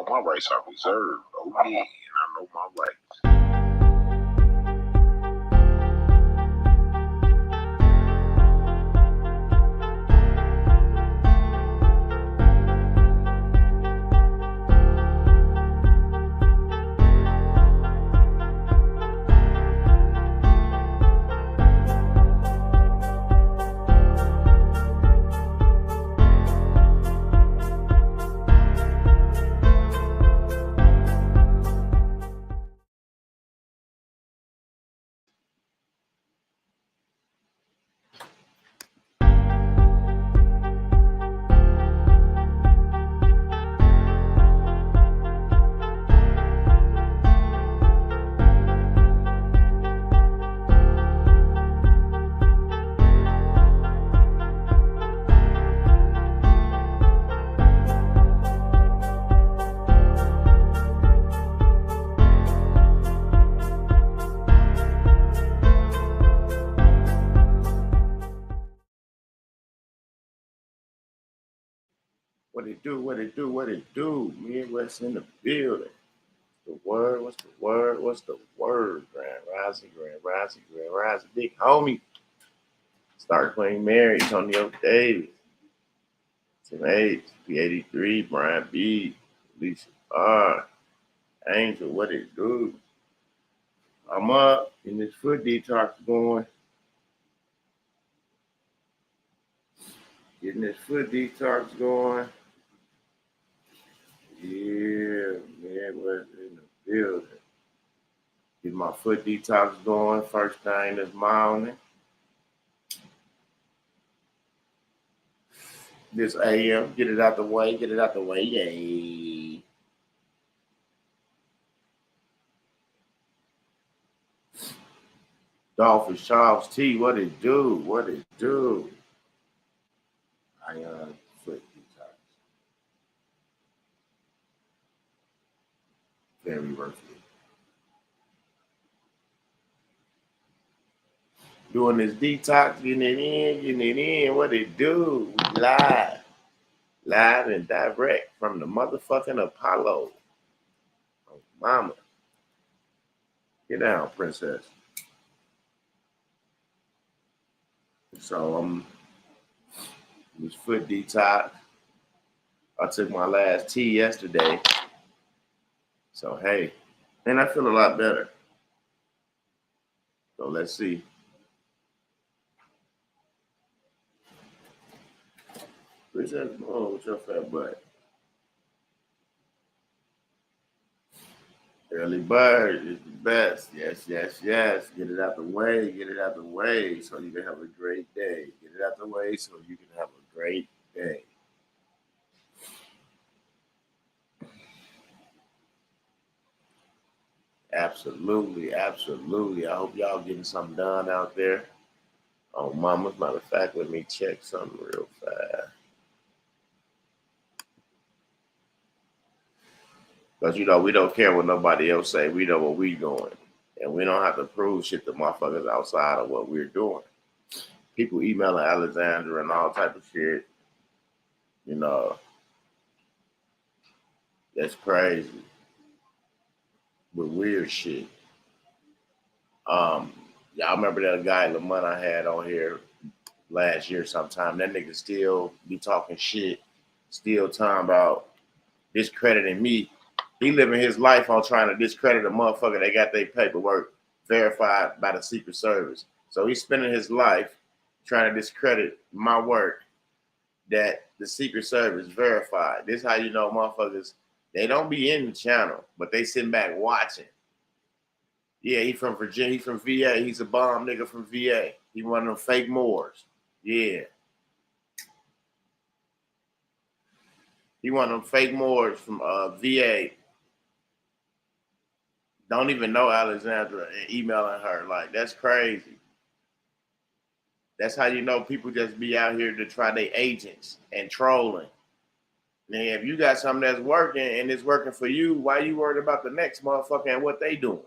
know my rights are reserved. Oh yeah, and I know my rights. What it do, what it do, what it do? Midwest in the building. The word, what's the word? What's the word? Grand Rising, big homie. Start Queen Mary, Antonio Davis, Tim H, P83, Brian B, Lisa R, Angel, what it do? I'm up in this foot detox going. Getting this foot detox going. Yeah, man, was in the building. Get my foot detox going first thing this morning. This AM, get it out the way, yay. Dolphin Charles T, what it do? Ion foot detox. Very worth it. Doing this detox, getting it in, what it do? We live and direct from the motherfucking Apollo. Oh, mama. Get down, princess. So this foot detox. I took my last tea yesterday. So hey, and I feel a lot better. So let's see. Princess, oh, what's your fat butt? Early bird is the best. Yes. Get it out the way so you can have a great day. Get it out the way so you can have a great day. Absolutely. I hope y'all getting something done out there. Oh, mama's matter of fact, let me check something real fast. Because, we don't care what nobody else say. We know what we doing. And we don't have to prove shit to motherfuckers outside of what we're doing. People emailing Alexandra and all type of shit. That's crazy. With weird shit. Y'all remember that guy Lamont I had on here last year sometime? That nigga still be talking shit. Still talking about discrediting me. He living his life on trying to discredit a motherfucker that got their paperwork verified by the Secret Service. So he's spending his life trying to discredit my work that the Secret Service verified. This is how you know motherfuckers, they don't be in the channel, but they sitting back watching. Yeah, he from Virginia, he from VA. He's a bomb nigga from VA. He one of them fake Moors. Yeah. He one of them fake Moors from VA. Don't even know Alexandra and emailing her. Like, that's crazy. That's how you know people just be out here to try their agents and trolling. Now, if you got something that's working and it's working for you, why you worried about the next motherfucker and what they doing?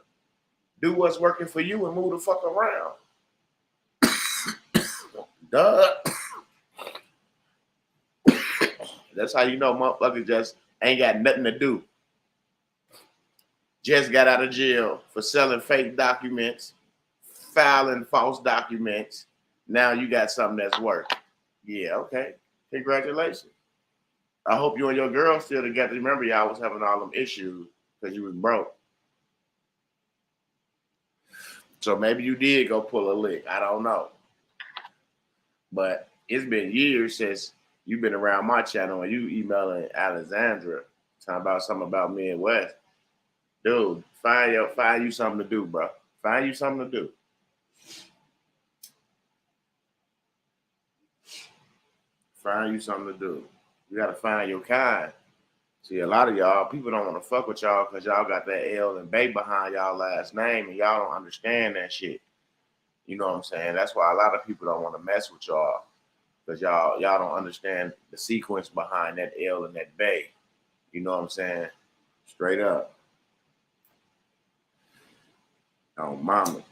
Do what's working for you and move the fuck around. Duh. That's how you know motherfuckers just ain't got nothing to do. just got out of jail for selling fake documents, filing false documents. Now you got something that's working. Yeah, okay. Congratulations. I hope you and your girl still together. Remember, y'all was having all them issues because you was broke. So maybe you did go pull a lick. I don't know. But it's been years since you've been around my channel and you emailing Alexandra talking about something about me and West. Dude, find you something to do, bro. Find you something to do. Find you something to do. You gotta find your kind. See, a lot of y'all, people don't want to fuck with y'all because y'all got that L and Bay behind y'all last name and y'all don't understand that shit. You know what I'm saying? That's why a lot of people don't want to mess with y'all because y'all don't understand the sequence behind that L and that Bay. You know what I'm saying? Straight up. Oh, mama.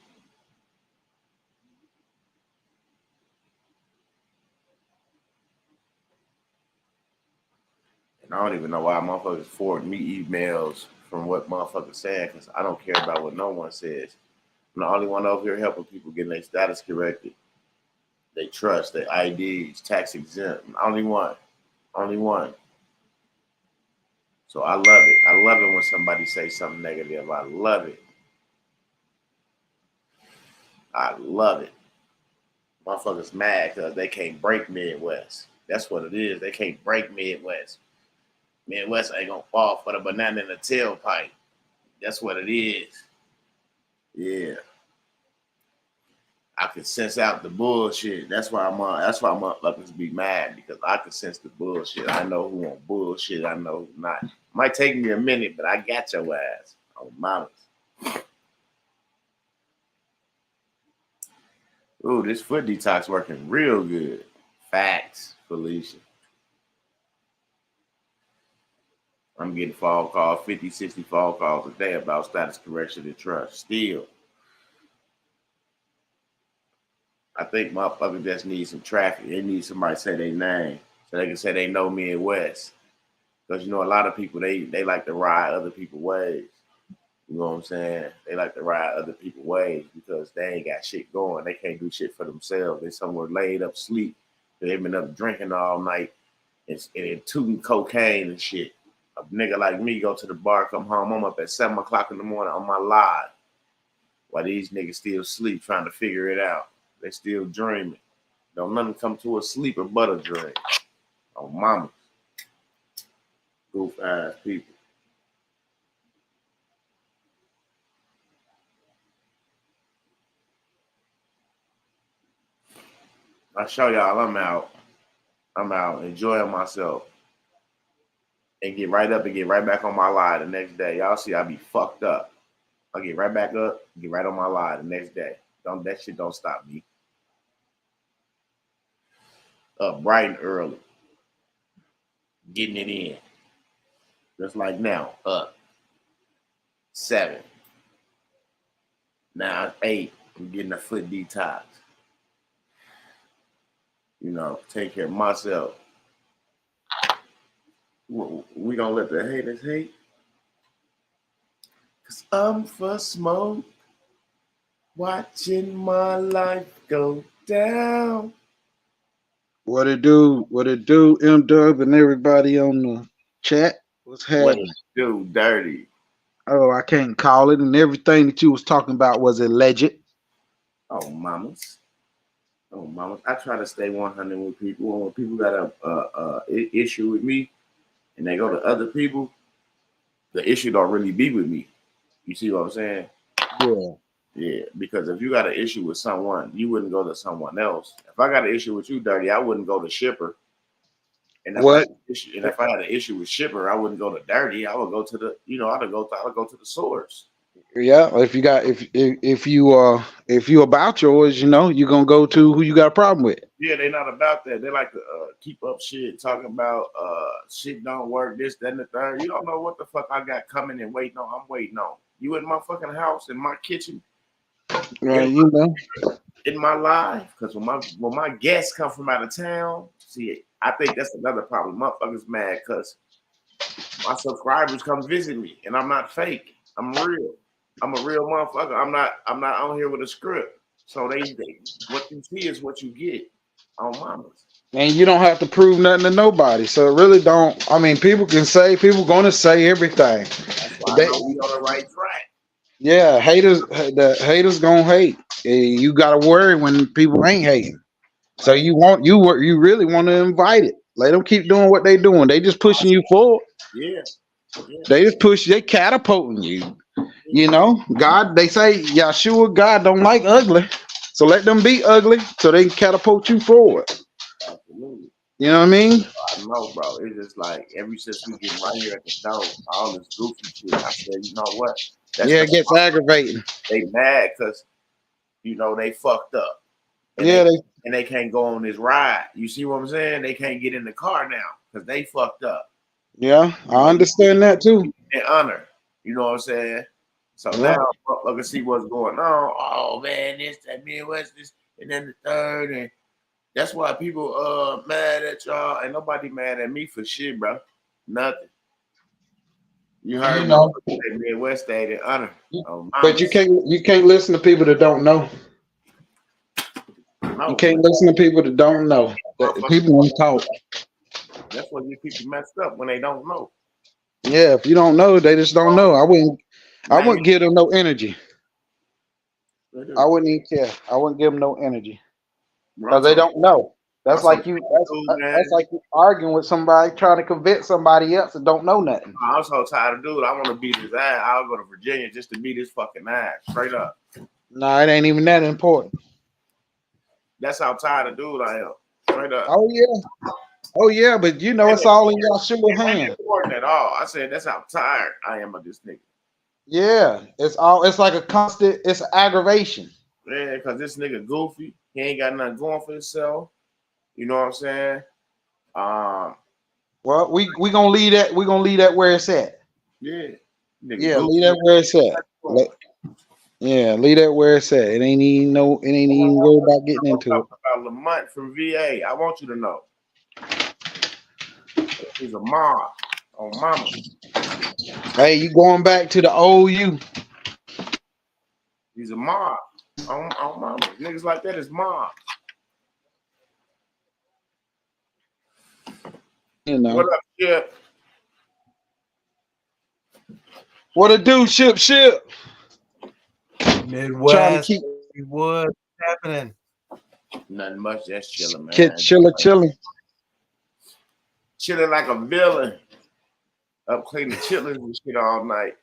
And I don't even know why motherfuckers forward me emails from what motherfuckers saying because I don't care about what no one says. I'm the only one over here helping people getting their status corrected. They trust, their IDs, tax exempt. Only one. Only one. So I love it. I love it when somebody says something negative. I love it. I love it. Motherfuckers mad because they can't break Midwest. That's what it is. They can't break Midwest. Midwest ain't gonna fall for the banana in the tailpipe. That's what it is. Yeah. I can sense out the bullshit. That's why motherfuckers be mad because I can sense the bullshit. I know who want bullshit. I know who not. Might take me a minute, but I got your ass. Oh, mamas. Ooh, this foot detox working real good. Facts, Felicia. I'm getting phone calls, 50, 60 phone calls a day about status correction and trust. Still. I think motherfuckers just need some traffic. They need somebody to say their name so they can say they know me in West. Because, you know, a lot of people, they like to ride other people's ways. You know what I'm saying? They like to ride other people's ways because they ain't got shit going. They can't do shit for themselves. They somewhere laid up sleep. They've been up drinking all night and tooting cocaine and shit. A nigga like me go to the bar, come home. I'm up at 7 o'clock in the morning on my live while these niggas still sleep trying to figure it out. They still dreaming. Don't nothing come to a sleeper but a dream. Oh, mama. Goof ass people. I show y'all I'm out. I'm out enjoying myself. And get right up and get right back on my line the next day. Y'all see I be fucked up. I get right back up, get right on my line the next day. That shit don't stop me. Up bright and early. Getting it in. Just like now. Up. 7. Now it's 8. I'm getting a foot detox. You know, take care of myself. We gonna let the haters hate? Cause I'm for smoke. Watching my life go down. What it do? What it do? M-Dub and everybody on the chat. What's What happening? it do, dirty? Oh, I can't call it. And everything that you was talking about was alleged. Oh, mamas. Oh, mamas. I try to stay 100 with people. When people got a issue with me and they go to other people, the issue don't really be with me. You see what I'm saying? Yeah. Yeah, because if you got an issue with someone, you wouldn't go to someone else. If I got an issue with you, dirty, I wouldn't go to Shipper. And What? if I had an issue with Shipper, I wouldn't go to Dirty. I would go to the, I'd go to the source. Yeah. If you got if you about yours, you're gonna go to who you got a problem with. Yeah, they not about that. They like to keep up shit, talking about shit don't work, this, that, and the third. You don't know what the fuck I got coming and waiting on. I'm waiting on. You in my fucking house, in my kitchen, Right, in my life. Because when my guests come from out of town, see, I think that's another problem. Motherfuckers mad because my subscribers come visit me, and I'm not fake. I'm real. I'm a real motherfucker. I'm not on here with a script. So they what you see is what you get on mamas. And you don't have to prove nothing to nobody. So it really don't. I mean, people gonna say everything. That's why I They, know we on the right track. yeah, the haters gonna hate. You gotta worry when people ain't hating. So Right. you really want to invite it. Let them keep doing what they doing. They just pushing you forward. Yeah. Yeah. They catapulting you. Yeah. You know, God, they say Yahshua, God don't like ugly. So let them be ugly so they can catapult you forward. Absolutely. You know what I mean? I know, bro. It's just like ever since we get right here at the door, all this goofy shit. I said, you know what? That's Yeah, the it gets aggravating. they mad because they fucked up and Yeah, they can't go on this ride. You see what I'm saying? They can't get in the car now because they fucked up. I understand that too. In honor, you know what I'm saying? So Yeah. now look and see what's going on. Oh man, this that Midwest, this and then the third, and that's why people mad at y'all. Ain't nobody mad at me for shit, bro. Nothing. You heard You know, motherfuckers say Midwest stayed in honor. Oh, but you can't listen to people that don't know. You can't listen to people that don't know. People don't talk. That's what these people messed up when they don't know. Yeah, if you don't know, they just don't know. I wouldn't give them no energy. I wouldn't even care. I wouldn't give them no energy because they don't know. That's like that's like you arguing with somebody trying to convince somebody else that don't know nothing. I'm so tired of dude. I want to beat his ass. I'll go to Virginia just to beat his fucking ass. Straight up. No, it ain't even that important. That's how tired of dude I am. Straight up. Oh yeah, but you know it's all in Yahshua's hand. Important at all. I said that's how tired I am of this nigga. Yeah, it's like a constant. It's aggravation. Yeah, because this nigga goofy. He ain't got nothing going for himself. You know what I'm saying? Well, we gonna leave that. We gonna leave that where it's at. Yeah. Yeah, leave that where it's at. Leave that where it's at. It ain't even worry about getting into it. About Lamont from VA. I want you to know. He's a mob on mama. Hey, you going back to the old you. He's a mob on mama. Niggas like that is mob. You know. What up, Chip? What it do, Ship? Midwest, what's happening? Nothing much. Just chilling, man. Chilling. Chilling like a villain. Up cleaning chitlins and shit all night.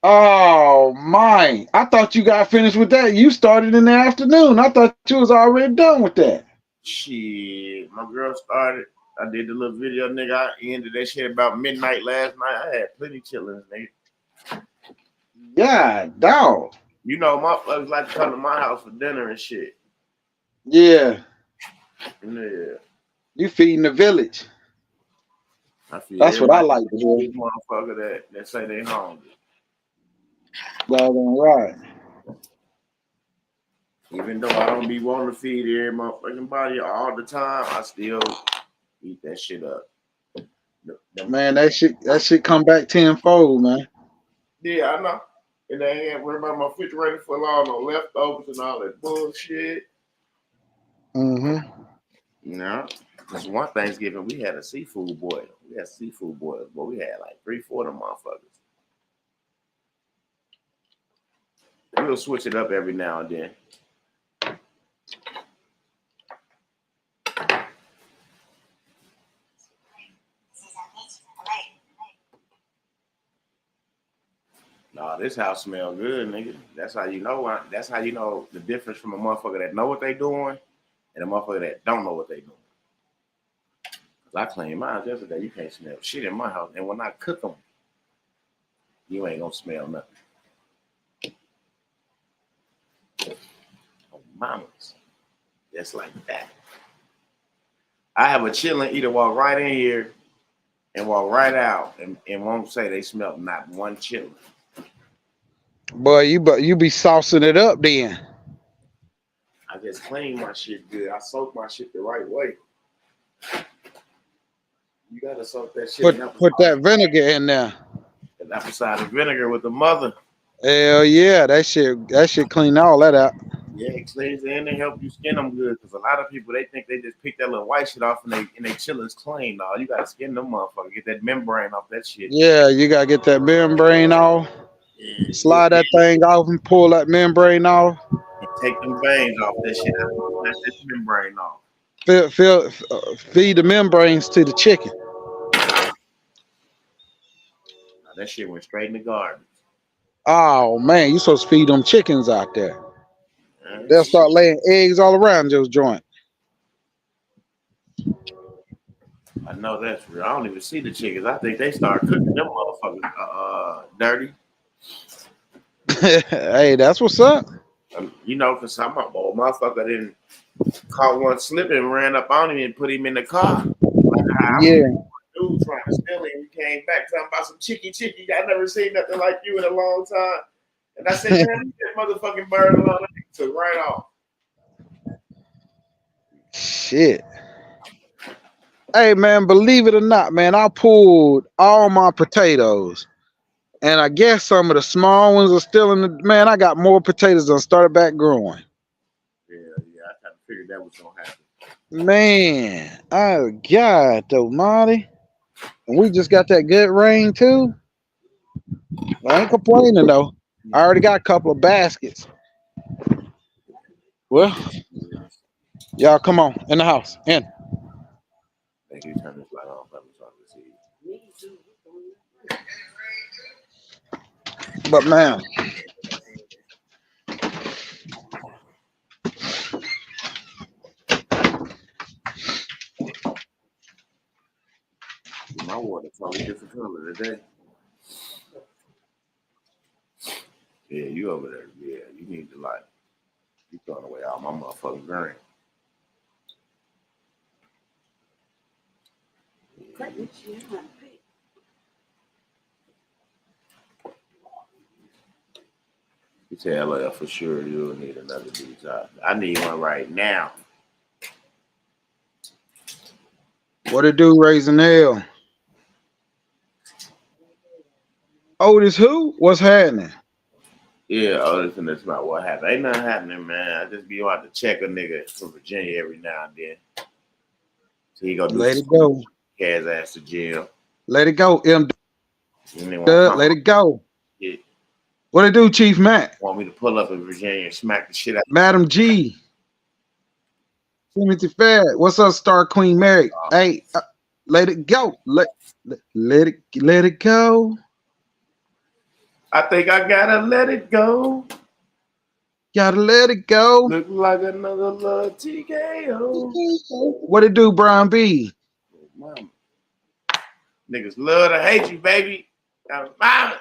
Oh my! I thought you got finished with that. You started in the afternoon. I thought you was already done with that. Shit, my girl started. I did the little video, nigga. I ended that shit about midnight last night. I had plenty chitlins, nigga. Yeah, dog. You know, motherfuckers like to come to my house for dinner and shit. Yeah. Yeah. You feeding the village. That's what I like to hear. Motherfucker that say they hungry. Doggone right. Even though I don't be wanting to feed every motherfucking body all the time, I still eat that shit up. Man, that shit come back tenfold, man. Yeah, I know. And they ain't worried about my refrigerator full of all no leftovers and all that bullshit. Mm-hmm. No. Because one Thanksgiving, we had a seafood boil. We had seafood boils, but we had like 3-4 of them motherfuckers. We'll switch it up every now and then. Nah, this house smell good, nigga. That's how you know. That's how you know the difference from a motherfucker that know what they doing and a motherfucker that don't know what they doing. Cause I cleaned mine yesterday. You can't smell shit in my house, and when I cook them, you ain't gonna smell nothing. Oh, mamas, just like that. I have a chillin' either walk right in here and walk right out, and won't say they smell not one chillin'. Boy, you be saucing it up then. I just clean my shit good. I soak my shit the right way. You gotta soak that shit. Put that vinegar in there. apple cider vinegar with the mother. Hell yeah, that shit clean all that out. Yeah, it cleans and they help you skin them good. Because a lot of people they think they just pick that little white shit off and they chillers clean. No, you gotta skin them motherfucker. Get that membrane off that shit. Yeah, you gotta get that membrane off. Yeah, Slide that thing off and pull that membrane off. and take them veins off that shit. Let that membrane off. Feed the membranes to the chicken. Now, that shit went straight in the garbage. Oh man, you supposed to feed them chickens out there. Man, They'll start laying eggs all around your joint. I know that's real. I don't even see the chickens. I think they start cooking them motherfuckers dirty. Hey, that's what's up. You know, because some old motherfucker didn't caught one slipping and ran up on him and put him in the car. Yeah. Dude trying to steal him. He came back talking about some chicky. I never seen nothing like you in a long time. And I said, man, leave that motherfucking bird alone. I took right off. Shit. Hey man, believe it or not, man, I pulled all my potatoes. And I guess some of the small ones are still in the man. I got more potatoes than started back growing. Yeah, I kind of figured that was gonna happen. Man, oh God almighty. And we just got that good rain too. I ain't complaining though. I already got a couple of baskets. Well, y'all come on in the house. In. Thank you. Turn this light off. Let me talk to you. But man, My water totally different color today. Yeah, you over there. Yeah, you need the light. You throwing away all my motherfucking green. You tell her for sure you'll need another detox. I need one right now. what it do, Raising Hell? Otis who? What's happening? Yeah, Otis and that's about what happened. Ain't nothing happening, man. I just be out to check a nigga from Virginia every now and then. So he gonna do Let it go. his ass to jail. Let it go. Let it go. Yeah. What it do, Chief Matt? Want me to pull up in Virginia and smack the shit out. Madam G. Timothy Fair. What's up, Star Queen Mary? Hey, let it go. Let it go. I think I gotta let it go. Gotta let it go. Look like another little TKO. What it do, Brian B? Mama. Niggas love to hate you, baby. Violence.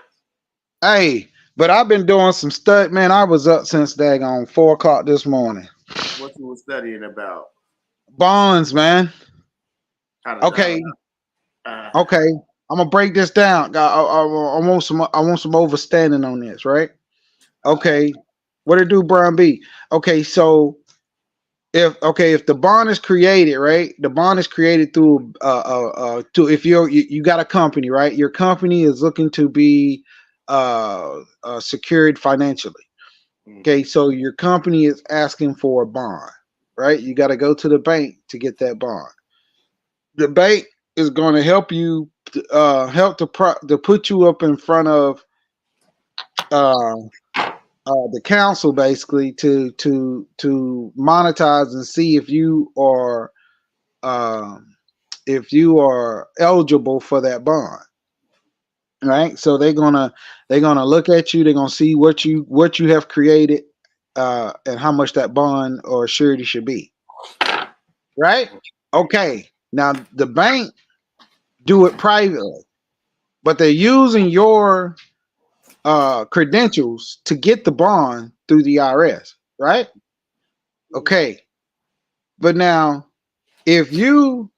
Hey, but I've been doing some study, man. I was up since daggone 4 o'clock this morning. What you were studying about? Bonds, man. Okay. Okay. I'm gonna break this down. I want some overstanding on this, right? Okay. What it do, Brian B? Okay, so if the bond is created, right? The bond is created through if you got a company, right? Your company is looking to be secured financially. Okay, so your company is asking for a bond, right? You got to go to the bank to get that bond. The bank is going to help you to put you up in front of the council, basically to monetize and see if you are eligible for that bond, right? So they're gonna look at you. They're gonna see what you have created and how much that bond or surety should be, right? Okay. Now the bank do it privately, but they're using your credentials to get the bond through the IRS, right? Okay. But now if you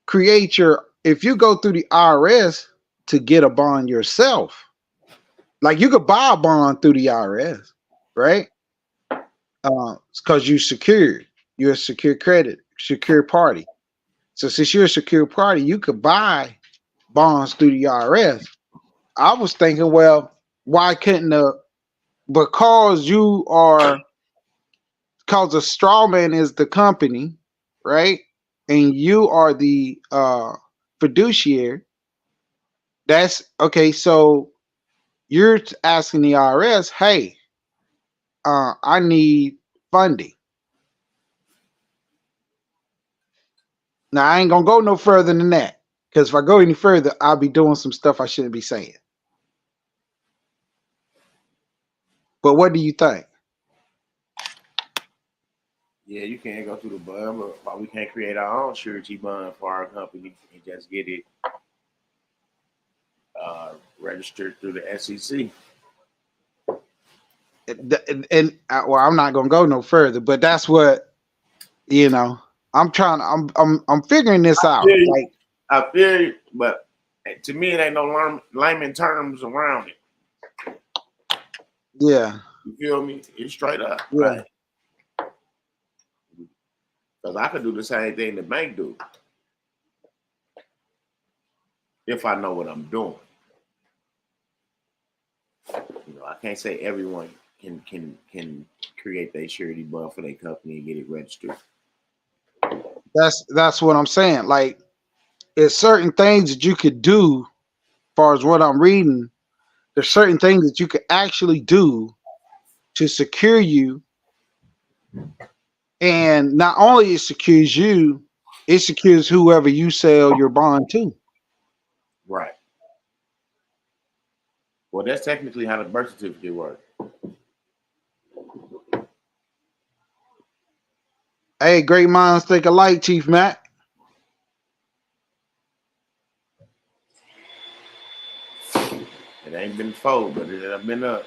go through the IRS to get a bond yourself, like you could buy a bond through the IRS, right? Because you're a secure credit, secure party. So since you're a secure party, you could buy bonds through the IRS. I was thinking, well, why couldn't because you are, because a straw man is the company, right? And you are the fiduciary. That's okay. So you're asking the IRS, hey, I need funding. Now I ain't gonna go no further than that, because if I go any further, I'll be doing some stuff I shouldn't be saying. But what do you think? Yeah, you can't go through the bond, but why we can't create our own surety bond for our company and just get it registered through the SEC. Well, I'm not gonna go no further, but that's what I'm trying. I'm figuring this out. Like, I feel you, but to me, it ain't no layman terms around it. yeah, You feel me? It's straight up. yeah. Like, because I could do the same thing the bank do if I know what I'm doing. I can't say everyone can create their surety bond for their company and get it registered. That's what I'm saying. Like, it's certain things that you could do. As far as what I'm reading, there's certain things that you could actually do to secure you, and not only it secures you, it secures whoever you sell your bond to. Right. Well, that's technically how the birth certificate works. Hey, great minds think alike, Chief Matt. It ain't been full, but it have been up.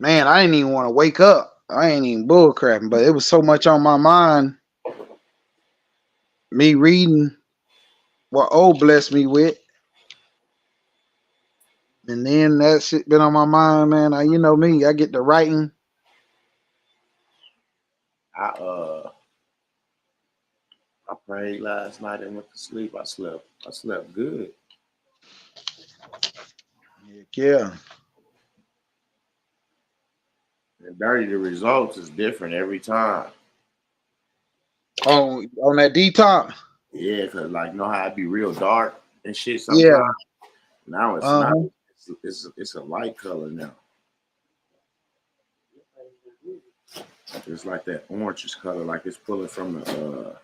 Man, I didn't even want to wake up. I ain't even bullcrapping, but it was so much on my mind. Me reading what old blessed me with, and then that shit been on my mind, man. You know me, I get to writing. I prayed last night and went to sleep. I slept good. Yeah. And dirty, the results is different every time. On that detox. Yeah, cause like know how it be real dark and shit sometimes. Yeah. Now it's not. It's a light color now. It's like that orangish color, like it's pulling from the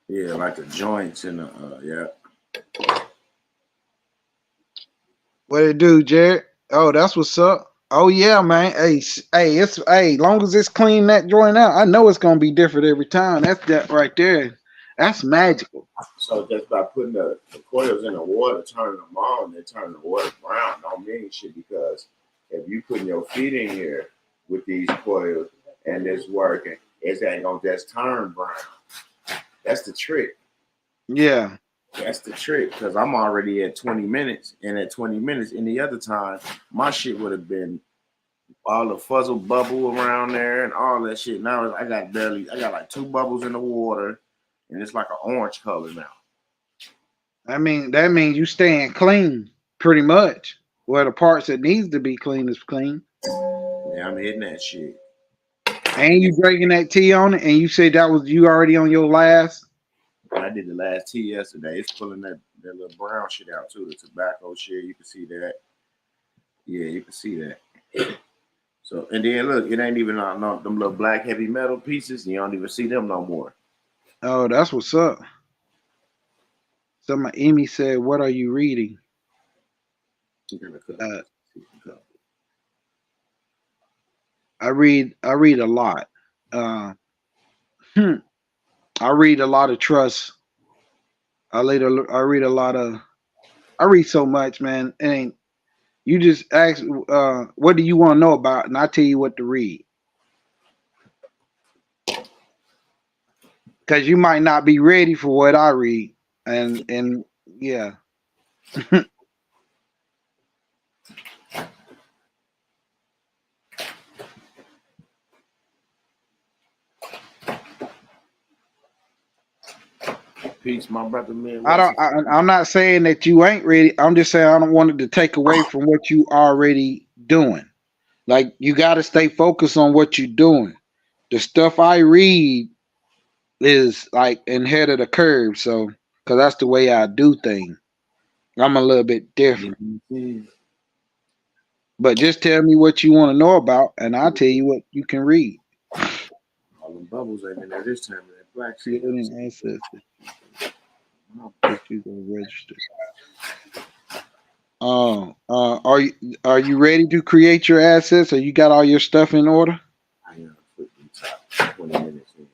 like the joints in the What it do, Jared? Oh, that's what's up. Oh yeah, man. Hey, long as it's clean that joint out, I know it's gonna be different every time. That's that right there. That's magical. So just by putting the coils in the water, turning them on, they turn the water brown. Don't mean shit, because if you putting your feet in here with these coils and it's working, it ain't gonna just turn brown. That's the trick. Yeah. That's the trick, because I'm already at 20 minutes, and at 20 minutes, any other time, my shit would have been all the fuzzle bubble around there and all that shit. Now I got like 2 bubbles in the water, and it's like an orange color now. I mean, that means you staying clean, pretty much. Well, the parts that needs to be clean is clean. Yeah, I'm hitting that shit. And you drinking that tea on it, and you said that was you already on your last. I did the last tea yesterday. It's pulling that little brown shit out too. The tobacco shit. You can see that. Yeah, you can see that. So, and then look, it ain't even on them little black heavy metal pieces. You don't even see them no more. Oh, that's what's up. So my Emmy said, "What are you reading?" I read a lot. Uh, I read a lot of trust. I read a lot of. I read so much, man. And you just ask, what do you want to know about, and I tell you what to read. Because you might not be ready for what I read, and yeah. Peace, my brother, man. I'm not saying that you ain't ready. I'm just saying I don't want it to take away from what you already doing. Like you got to stay focused on what you're doing. The stuff I read is like ahead of the curve, so because that's the way I do things. I'm a little bit different. Mm-hmm. But just tell me what you want to know about, and I'll tell you what you can read. All them bubbles ain't in there this time. That black shit. Creating ancestors. If you go register. Are you ready to create your assets? Or you got all your stuff in order? I am putting top 20 minutes in.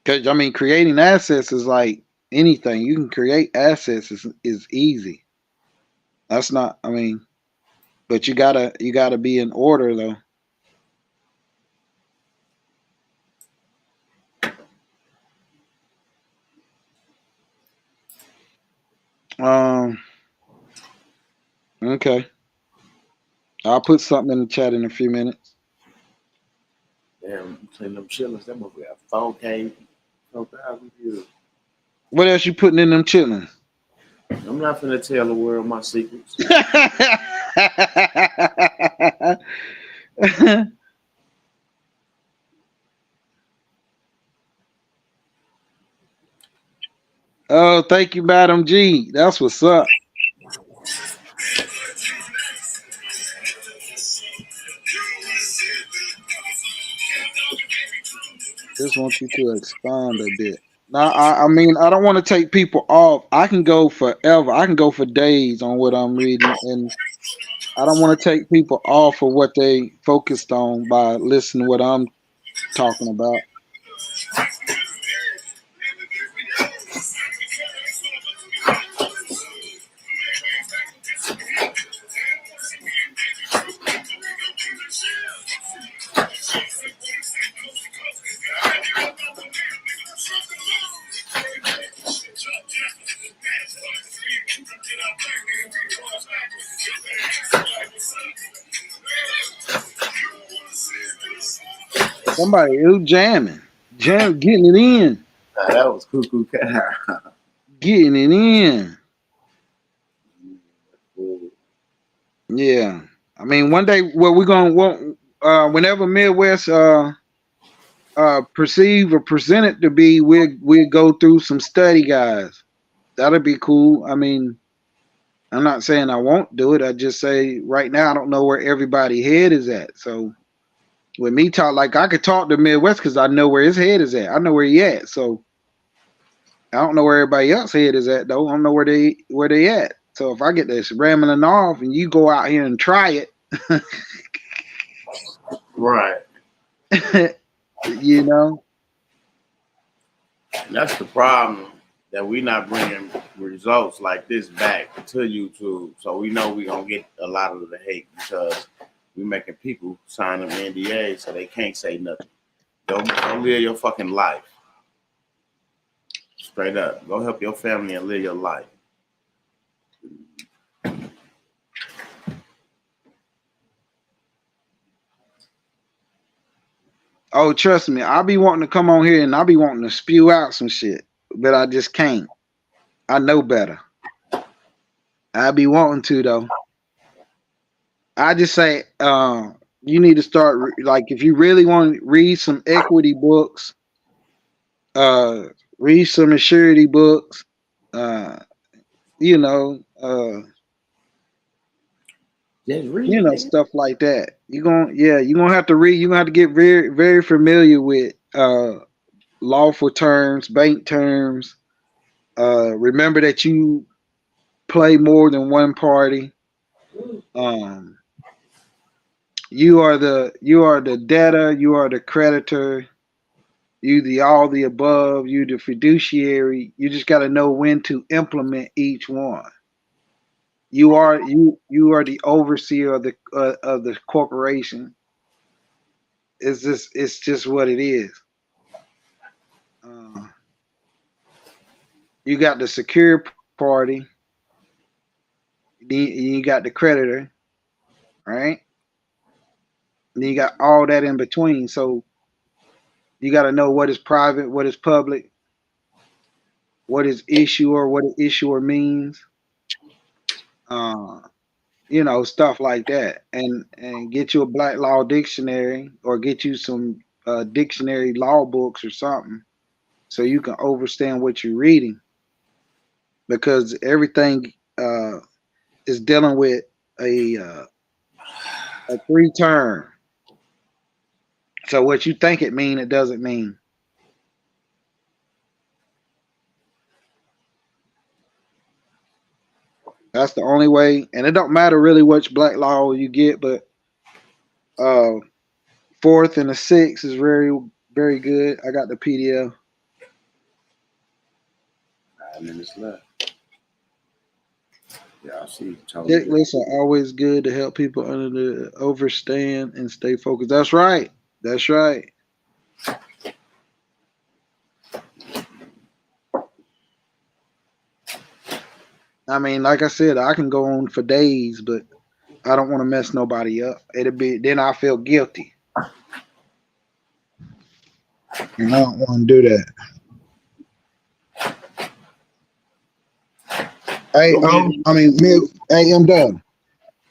Because I mean, creating assets is like anything. You can create assets is easy. That's not. I mean, but you gotta be in order though. Um. Okay. I'll put something in the chat in a few minutes. Damn, you clean them chillers. That must be a 4K, 4,000 views. What else you putting in them chitlins? I'm not finna tell the world my secrets. Oh, thank you, Madam G. That's what's up. Just want you to expand a bit. Now, I mean, I don't want to take people off. I can go forever. I can go for days on what I'm reading, and I don't want to take people off of what they focused on by listening to what I'm talking about. Somebody who getting it in, That was cuckoo cat. getting it in. Yeah, I mean, one day, well, we're gonna want whenever Midwest perceive or present it to be, we'll go through some study guides. That'll be cool. I mean, I'm not saying I won't do it. I just say right now I don't know where everybody head is at. So with me talk, like I could talk to Midwest because I know where his head is at. I know where he at. So I don't know where everybody else head is at though. I don't know where they at. So if I get this rambling off and you go out here and try it, Right. you know. That's the problem, that we not bringing results like this back to YouTube. So we know we're going to get a lot of the hate because we making people sign them NDAs so they can't say nothing. Don't live your fucking life. Straight up. Go help your family and live your life. Oh, trust me, I'll be wanting to come on here and I'll be wanting to spew out some shit, but I just can't. I know better. I be wanting to though. I just say, you need to start like if you really want to read some equity books, read some maturity books, uh, you know, Just read it. stuff like that. You're gonna have to read. You're gonna have to get very, very familiar with lawful terms, bank terms. Remember that you play more than one party. Um, you are the debtor, you are the creditor, you the all the above, you the fiduciary. You just got to know when to implement each one. You are the overseer of the corporation. It's just what it is. Uh, you got the secure party, you got the creditor, right? And you got all that in between. So you got to know what is private, what is public, what is issuer, what an issuer means. Uh, stuff like that, and get you a Black Law dictionary or get you some dictionary law books or something, so you can understand what you're reading, because everything is dealing with a three term. So what you think it mean, it doesn't mean. That's the only way, and it don't matter really which Black Law you get, but uh, fourth and the sixth is very very good. I got the PDF. 5 minutes left. Yeah, I see. Totally. Checklists are always good to help people overstand and stay focused. That's right. That's right. I mean, like I said, I can go on for days, but I don't want to mess nobody up. Then I feel guilty, and I don't want to do that. Hey, hey, I'm done.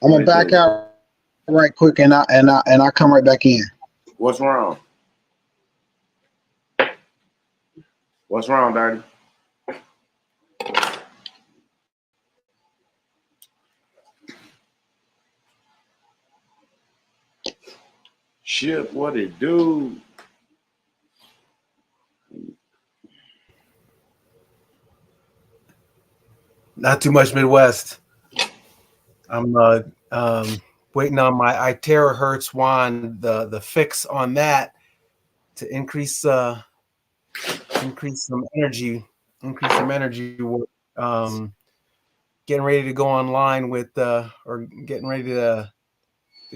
I'm gonna back out right quick, and I come right back in. What's wrong? What's wrong, Daddy? Shit, what it do? Not too much, Midwest. I'm waiting on my iTerahertz wand, the fix on that to increase some energy. Getting ready to go online with or getting ready to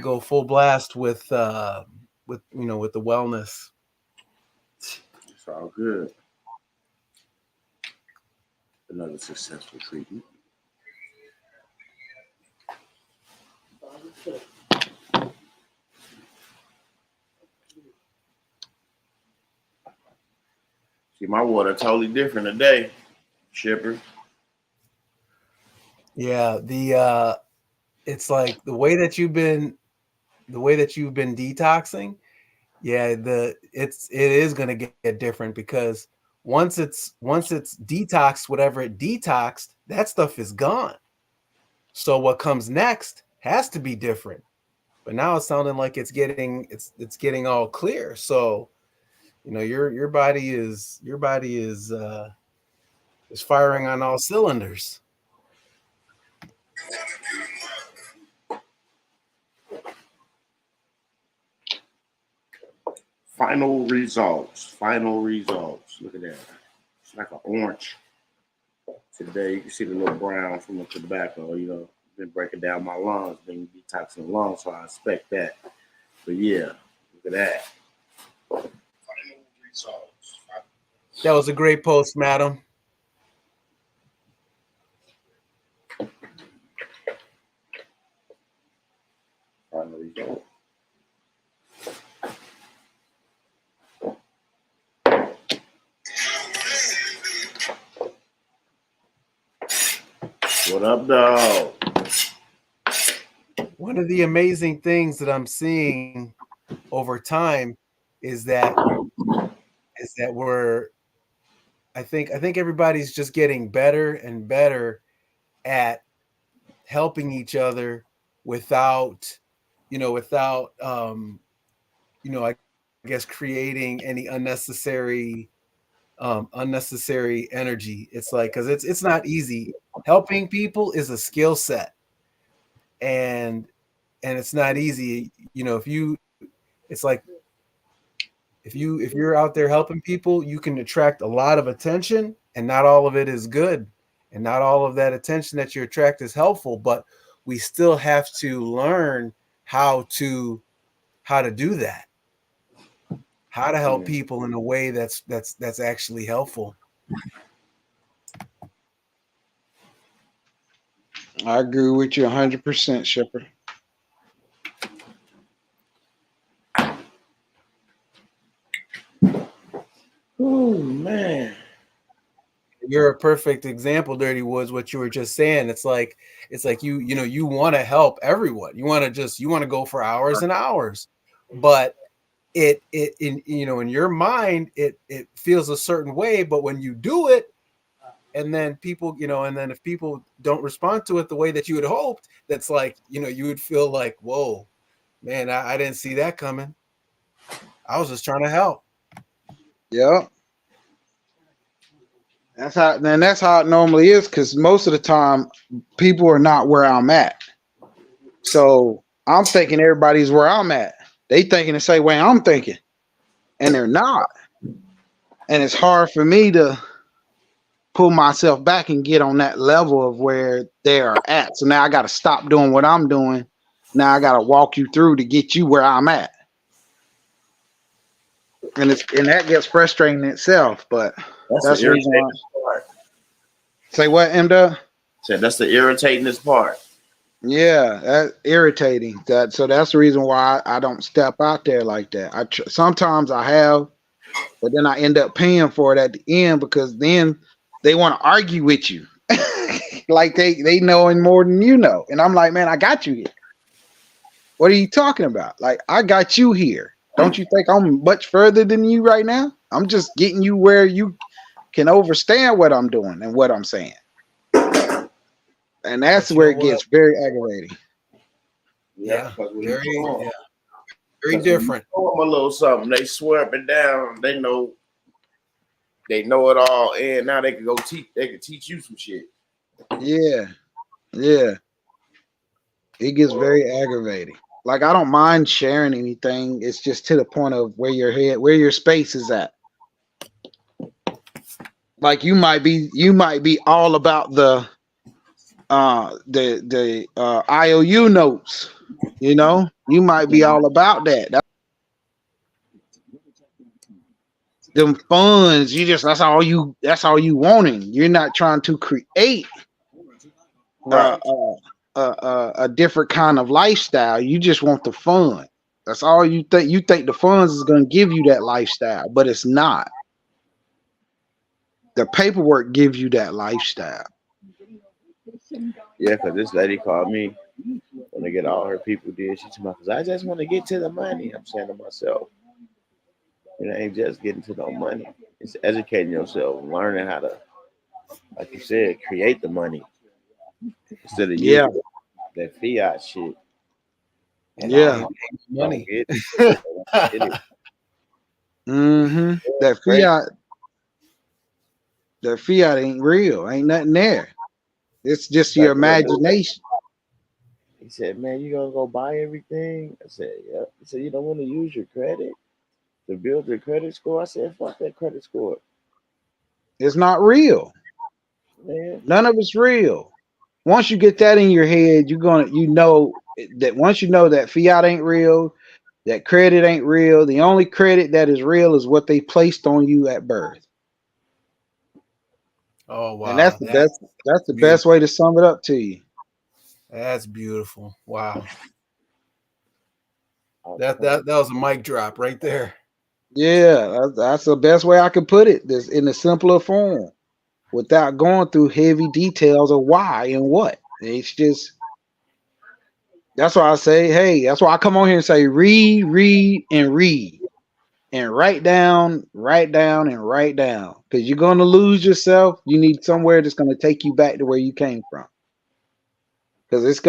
go full blast with the wellness. It's all good. Another successful treatment. See, my water totally different today, Shipper. Yeah, it's like the way that you've been detoxing. Yeah, it is going to get different, because once it's detoxed, whatever it detoxed, that stuff is gone. So what comes next has to be different. But now it's sounding like it's getting all clear. So, your body is firing on all cylinders. Final results. Look at that. It's like an orange. Today, you can see the little brown from the tobacco, been breaking down my lungs, been detoxing the lungs, so I expect that. But yeah, look at that. Final results. That was a great post, madam. Final results. What up, dog? One of the amazing things that I'm seeing over time is that I think everybody's just getting better and better at helping each other without I guess creating any unnecessary energy. It's like, because it's not easy. Helping people is a skill set, and it's not easy. It's like, if you're out there helping people, you can attract a lot of attention, and not all of it is good, and not all of that attention that you attract is helpful. But we still have to learn how to do that, how to help people in a way that's actually helpful. I agree with you 100%, Shepard. Oh man. You're a perfect example, Dirty Woods. What you were just saying, it's like you know you want to help everyone. You want to go for hours and hours, but it in you know in your mind it feels a certain way. But when you do it, and then people and then if people don't respond to it the way that you had hoped, that's like you would feel like, whoa, man, I didn't see that coming. I was just trying to help. Yeah. That's how it normally is, because most of the time people are not where I'm at. So I'm thinking everybody's where I'm at. They thinking the same way I'm thinking, and they're not. And it's hard for me to pull myself back and get on that level of where they are at. So now I got to stop doing what I'm doing. Now I got to walk you through to get you where I'm at. And that gets frustrating in itself, but that's the reason why. Part. Say what, MDub? Said that's the irritatingest part. Yeah, that's irritating. So that's the reason why I don't step out there like that. Sometimes I have, but then I end up paying for it at the end, because then they want to argue with you, like they knowing more than you know. And I'm like, man, I got you here. What are you talking about? Like, I got you here. Don't you think I'm much further than you right now? I'm just getting you where you can understand what I'm doing and what I'm saying. And that's where it gets very aggravating. Yeah, very different. Show them a little something, they swear up and down. They know it all, and now they can go teach. They can teach you some shit. Yeah. It gets very aggravating. Like, I don't mind sharing anything. It's just to the point of where your space is at. Like, you might be all about the IOU notes. You might be all about that. Them funds, that's all you wanting. You're not trying to create a different kind of lifestyle. You just want the fun. That's all you think. You think the funds is going to give you that lifestyle, but it's not. The paperwork gives you that lifestyle. Yeah, because this lady called me when I get all her people did. She told me, because I just want to get to the money. I'm saying to myself, it ain't just getting to no money. It's educating yourself, learning how to, like you said, create the money instead of using that fiat shit. And money. Mm-hmm. That fiat ain't real. Ain't nothing there. It's just your imagination. He said, man, you gonna go buy everything? I said, yep. He said, you don't want to use your credit to build your credit score? I said, fuck that credit score. It's not real. Man. None of it's real. Once you get that in your head, once you know that fiat ain't real, that credit ain't real. The only credit that is real is what they placed on you at birth. Oh wow. And that's the best way to sum it up to you. That's beautiful. Wow. That was a mic drop right there. Yeah, that's the best way I could put it. This in a simpler form, without going through heavy details of why and what. It's just, that's why I say, hey, that's why I come on here and say, read, and write down, and write down. Because you're going to lose yourself. You need somewhere that's going to take you back to where you came from. Because it's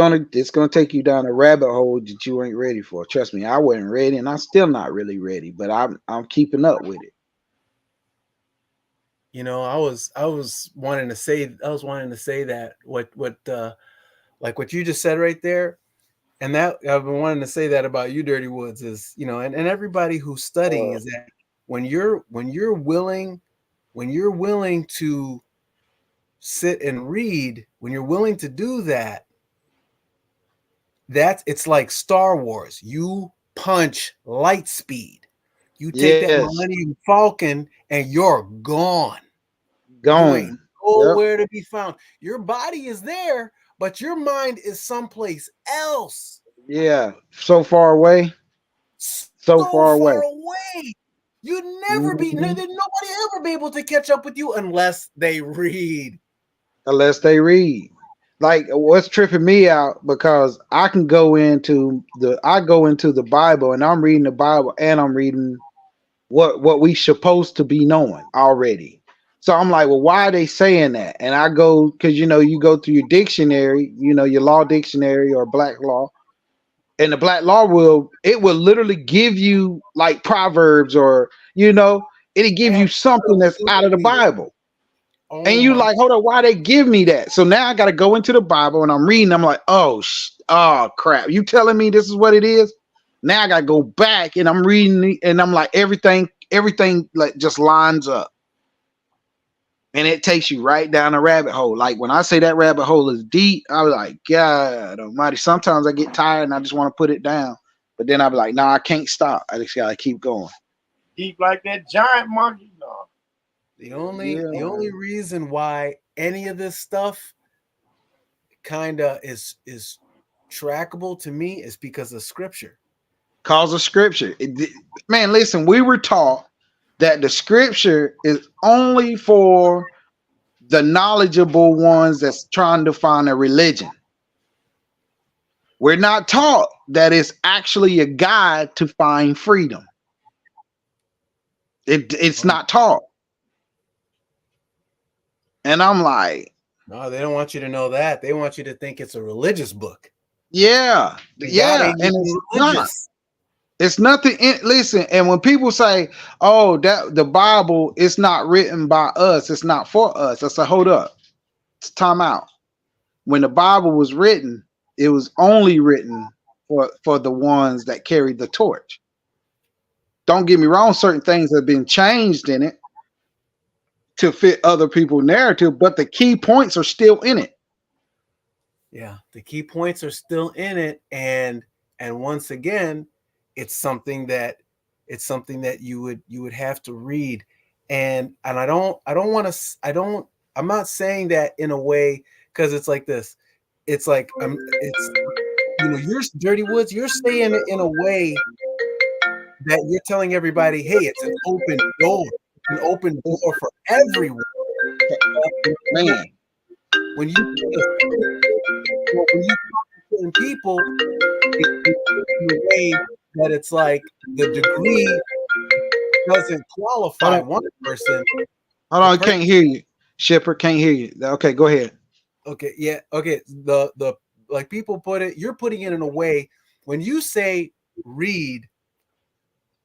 gonna take you down a rabbit hole that you ain't ready for. Trust me, I wasn't ready, and I'm still not really ready, but I'm keeping up with it. I was wanting to say that what like what you just said right there, and that I've been wanting to say that about you, Dirty Woods, is and everybody who's studying is that when you're willing to sit and read, when you're willing to do that, it's like Star Wars. You punch light speed. You take that Millennium Falcon and you're gone. You ain't nowhere to be found. Your body is there, but your mind is someplace else. Yeah, so far away. So far away. You'd never be, nobody ever be able to catch up with you unless they read. Unless they read. Like what's tripping me out because I can go into the Bible and I'm reading the Bible and I'm reading what we supposed to be knowing already. So I'm like, well, why are they saying that? And I go because you go through your dictionary, your law dictionary or black law, and the black law will literally give you like proverbs or it'll give you something that's out of the Bible. And Oh you my, like, hold on, why they give me that? So now I got to go into the Bible and I'm reading. I'm like, oh crap! You telling me this is what it is? Now I got to go back and I'm reading and I'm like, everything like just lines up, and it takes you right down a rabbit hole. Like when I say that rabbit hole is deep, I was like, God Almighty. Sometimes I get tired and I just want to put it down, but then I'll be like, no, I can't stop. I just gotta keep going. Deep like that giant monkey. No. the only reason why any of this stuff kind of is trackable to me is because of scripture. Cause of scripture. Man, listen, we were taught that the scripture is only for the knowledgeable ones that's trying to find a religion. We're not taught that it's actually a guide to find freedom. It's not taught. And I'm like, No, they don't want you to know that. They want you to think it's a religious book. yeah, And yeah. God ain't And even religious. it's nothing. Listen, and when people say, "Oh, that the Bible is not written by us, it's not for us," I say, "Hold up, it's time out." When the Bible was written, it was only written for the ones that carried the torch. Don't get me wrong; certain things have been changed in it to fit other people's narrative, but the key points are still in it. Yeah, the key points are still in it, and once again, it's something that you would have to read, and I don't want to I'm not saying that in a way because it's like this, it's like it's you're Dirty Woods, you're saying it in a way that you're telling everybody, hey, it's an open door for everyone. Man, When you talk to certain people in a way that it's like the degree doesn't qualify one person. Hold on, can't hear you, Shipper. Can't hear you. Okay, go ahead. Okay, yeah, okay. The like people put it, you're putting it in a way when you say read,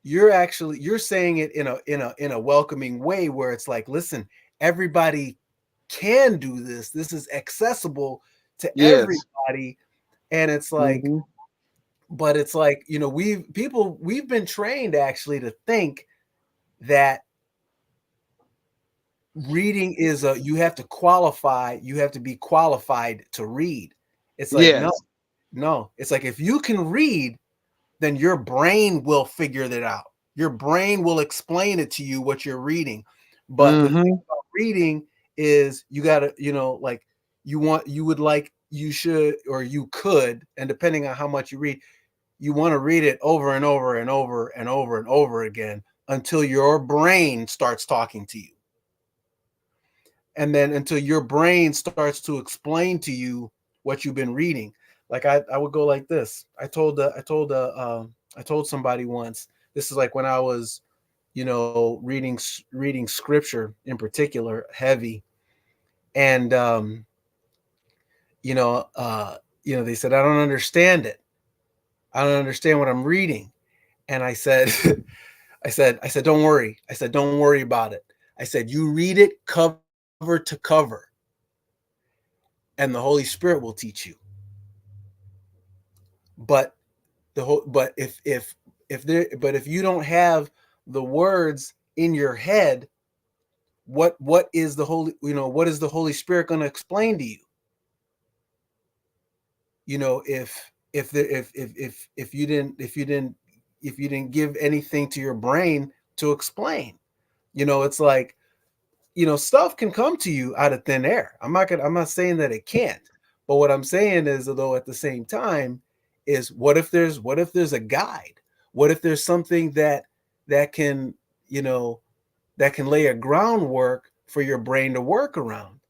you're saying it in a welcoming way where it's like, listen, everybody can do this. This is accessible to everybody, and it's like, but it's like we've been trained actually to think that reading is you have to qualify, you have to be qualified to read. It's like no, it's like if you can read, then your brain will figure that out. Your brain will explain it to you what you're reading. But the thing about reading is you gotta, like you should, or you could, and depending on how much you read, you want to read it over and over and over and over and over again until your brain starts talking to you. And then until your brain starts to explain to you what you've been reading. Like I would go like this. I told somebody once, this is like when I was, reading scripture in particular, heavy. And, they said, I don't understand it. I don't understand what I'm reading. And I said, I said, don't worry. I said, don't worry about it. I said, you read it cover to cover, and the Holy Spirit will teach you. But if you don't have the words in your head, what is the Holy Spirit going to explain to you? If you didn't give anything to your brain to explain, it's like, stuff can come to you out of thin air. I'm not saying that it can't, but what I'm saying is, though, at the same time, is what if there's a guide? What if there's something that can, you know, that can lay a groundwork for your brain to work around.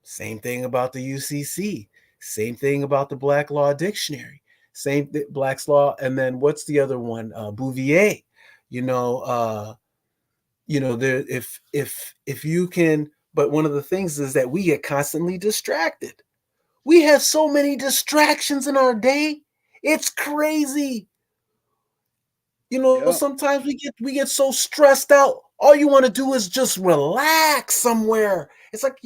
Same thing about the UCC. Same thing about the Black Law Dictionary. Black's Law, and then what's the other one? Bouvier. You know, there if you can, but one of the things is that we get constantly distracted. We have so many distractions in our day. It's crazy. You know, Yeah. sometimes we get so stressed out. All you want to do is just relax somewhere. It's like,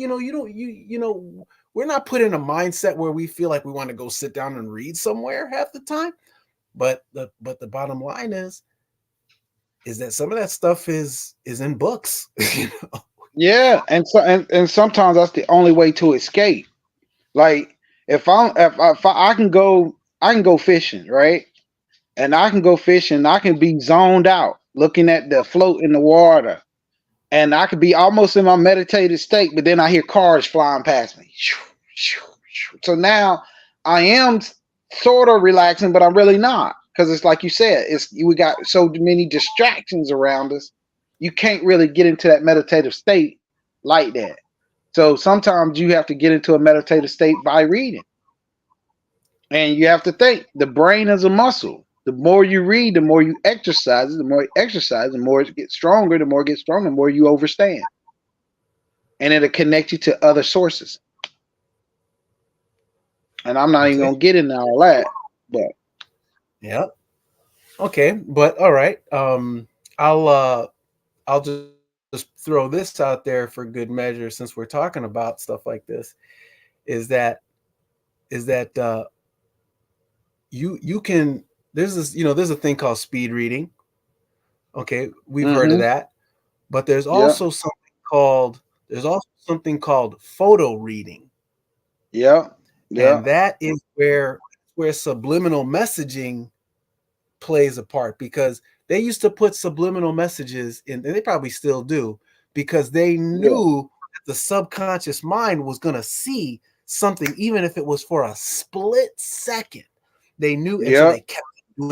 we're not put in a mindset where we feel like we want to go sit down and read somewhere half the time. But the bottom line is that some of that stuff is in books. Yeah, and sometimes that's the only way to escape. Like if I can go fishing, right? And I can go fishing, I can be zoned out looking at the float in the water. And I could be almost in my meditative state, but then I hear cars flying past me. So now I am sort of relaxing, but I'm really not. Because it's like you said, we got so many distractions around us. You can't really get into that meditative state like that. So sometimes you have to get into a meditative state by reading. And you have to think the brain is a muscle. The more you read, the more you exercise it. The more you exercise, the more it gets stronger. The more it gets stronger, the more you overstand. And it'll connect you to other sources. And I'm not even going to get into all that. But yeah. Okay. But all right. I'll just throw this out there for good measure, since we're talking about stuff like this, is that you can, there's a thing called speed reading. Okay, we've heard of that. But there's also something called photo reading. Yeah. And that is where subliminal messaging plays a part, because they used to put subliminal messages in, and they probably still do, because they knew that the subconscious mind was going to see something, even if it was for a split second. They knew, and so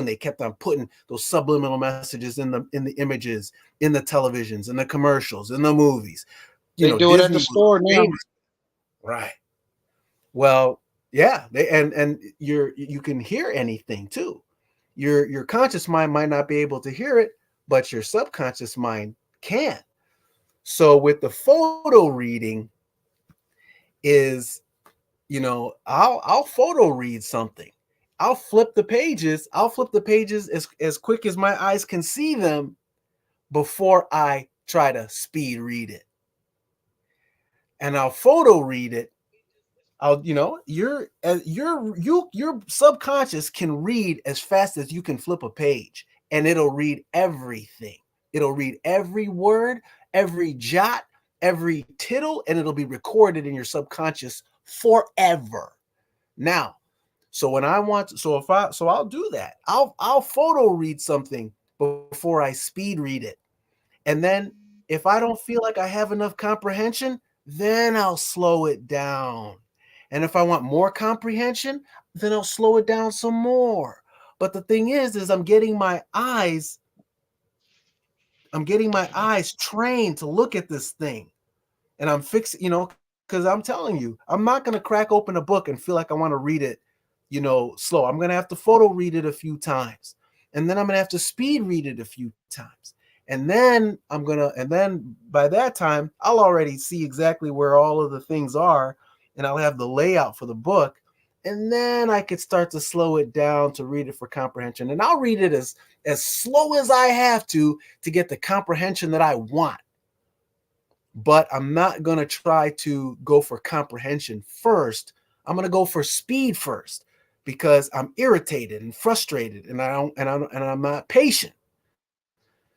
they kept on putting those subliminal messages in the images, in the televisions, in the commercials, in the movies. They do it at the store now. Right. Well, yeah, and you can hear anything too. Your conscious mind might not be able to hear it, but your subconscious mind can. So with the photo reading is, I'll photo read something. I'll flip the pages as quick as my eyes can see them before I try to speed read it. And I'll photo read it. Your subconscious can read as fast as you can flip a page, and it'll read everything. It'll read every word, every jot, every tittle, and it'll be recorded in your subconscious forever. Now, so when I want to, I'll do that. I'll photo read something before I speed read it. And then if I don't feel like I have enough comprehension, then I'll slow it down. And if I want more comprehension, then I'll slow it down some more. But the thing is I'm getting my eyes trained to look at this thing. And I'm fixing, because I'm telling you, I'm not going to crack open a book and feel like I want to read it, slow. I'm going to have to photo read it a few times. And then I'm going to have to speed read it a few times. And then by that time, I'll already see exactly where all of the things are. And I'll have the layout for the book, and then I could start to slow it down to read it for comprehension. And I'll read it as slow as I have to get the comprehension that I want. But I'm not going to try to go for comprehension first. I'm going to go for speed first, because I'm irritated and frustrated, and I'm not patient.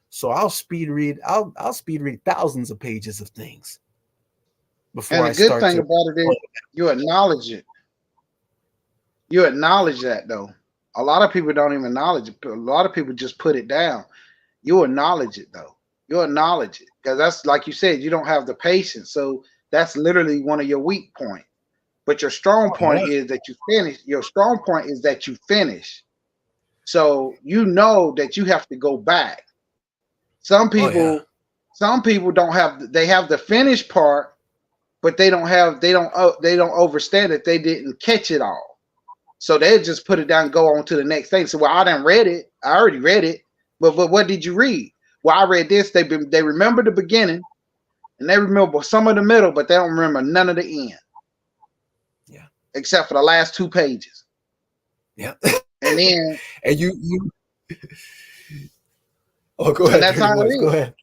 So I'll speed read thousands of pages of things before I start. And the good thing about it is you acknowledge it. You acknowledge that, though. A lot of people don't even acknowledge it. A lot of people just put it down. You acknowledge it, though. You acknowledge it, because that's, like you said, you don't have the patience. So that's literally one of your weak points. But your strong point is that you finish. Your strong point is that you finish. So you know that you have to go back. Some people Some people don't have, they have the finished part, but they don't overstand it. They didn't catch it all. So they just put it down and go on to the next thing. So, well, I done read it. I already read it. But what did you read? Well, I read this. They remember the beginning and they remember some of the middle, but they don't remember none of the end. Yeah. Except for the last 2 pages. Yeah. And then and you oh, go ahead. That's how it is. Go ahead.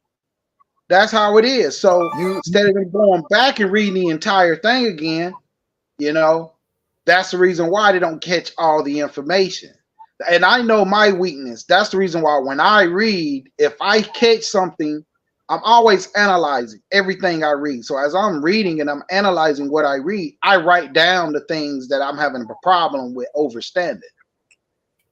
That's how it is. So instead of going back and reading the entire thing again, you know, that's the reason why they don't catch all the information. And I know my weakness. That's the reason why when I read, if I catch something, I'm always analyzing everything I read. So as I'm reading and I'm analyzing what I read, I write down the things that I'm having a problem with overstanding.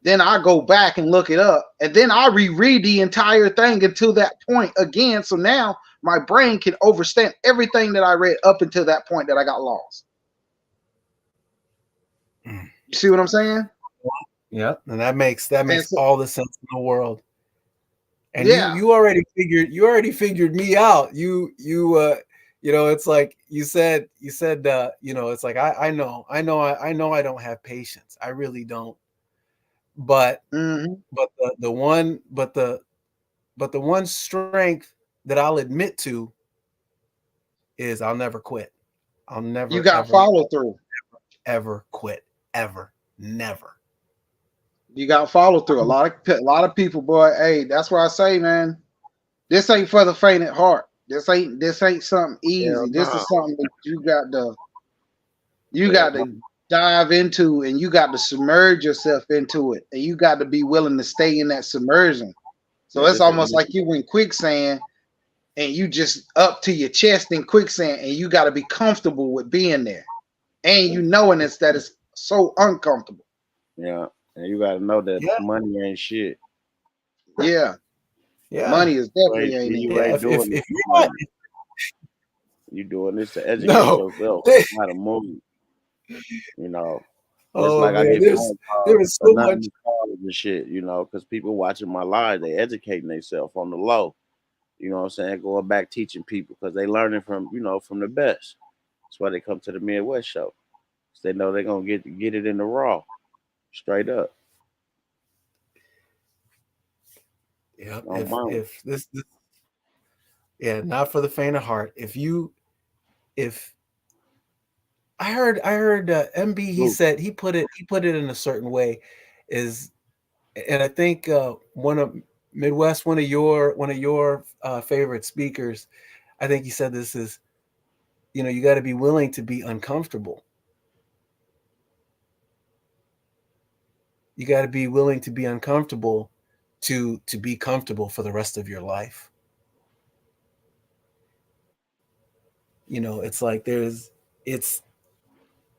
Then I go back and look it up, and then I reread the entire thing until that point again. So now my brain can overstand everything that I read up until that point that I got lost. You see what I'm saying? Yeah, and that makes all the sense in the world. And yeah, you already figured me out. You know, it's like you said, you know, it's like I know I don't have patience. I really don't. But the one strength that I'll admit to is I'll never quit. I'll never. You got follow through. Ever quit? Ever? Never. You got follow through. A lot of people, boy. Hey, that's why I say, man, this ain't for the faint at heart. This ain't something easy. Yeah, this is something that you got to dive into, and you got to submerge yourself into it, and you got to be willing to stay in that submersion. So it's almost like you in quicksand and you just up to your chest in quicksand, and you got to be comfortable with being there, and you knowing that it's so uncomfortable. Yeah, and you got to know that money ain't shit. Yeah, money is definitely ain't it. If you're not, you doing this to educate yourself, how to move. You know, it's like man, I get there is so much and shit, you know, because people watching my live, they educating themselves on the low. You know what I'm saying? Going back teaching people because they learning from, you know, from the best. That's why they come to the Midwest show. They know they're gonna get it in the raw, straight up. Yeah, if this yeah, not for the faint of heart. If I heard MB, he said he put it in a certain way, and I think one of your favorite speakers, I think he said this is, you know, you got to be willing to be uncomfortable. You got to be willing to be uncomfortable to be comfortable for the rest of your life. You know, it's like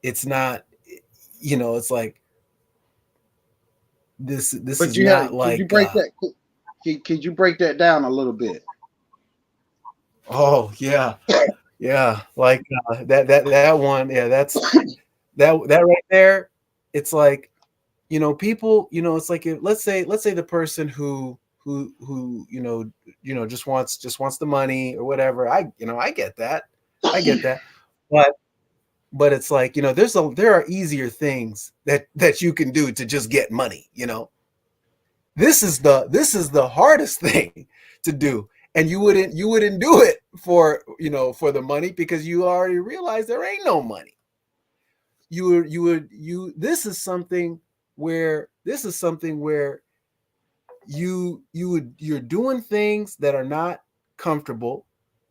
it's not, you know, it's like this but is not like. Could you break that down a little bit? Oh yeah, yeah, like that one, yeah, that's that right there. It's like, you know, people, you know, it's like if, let's say the person who you know just wants the money or whatever. I get that, but it's like, you know, there are easier things that you can do to just get money. You know, this is the hardest thing to do, and you wouldn't do it for, you know, for the money, because you already realize there ain't no money. This is something where you're doing things that are not comfortable.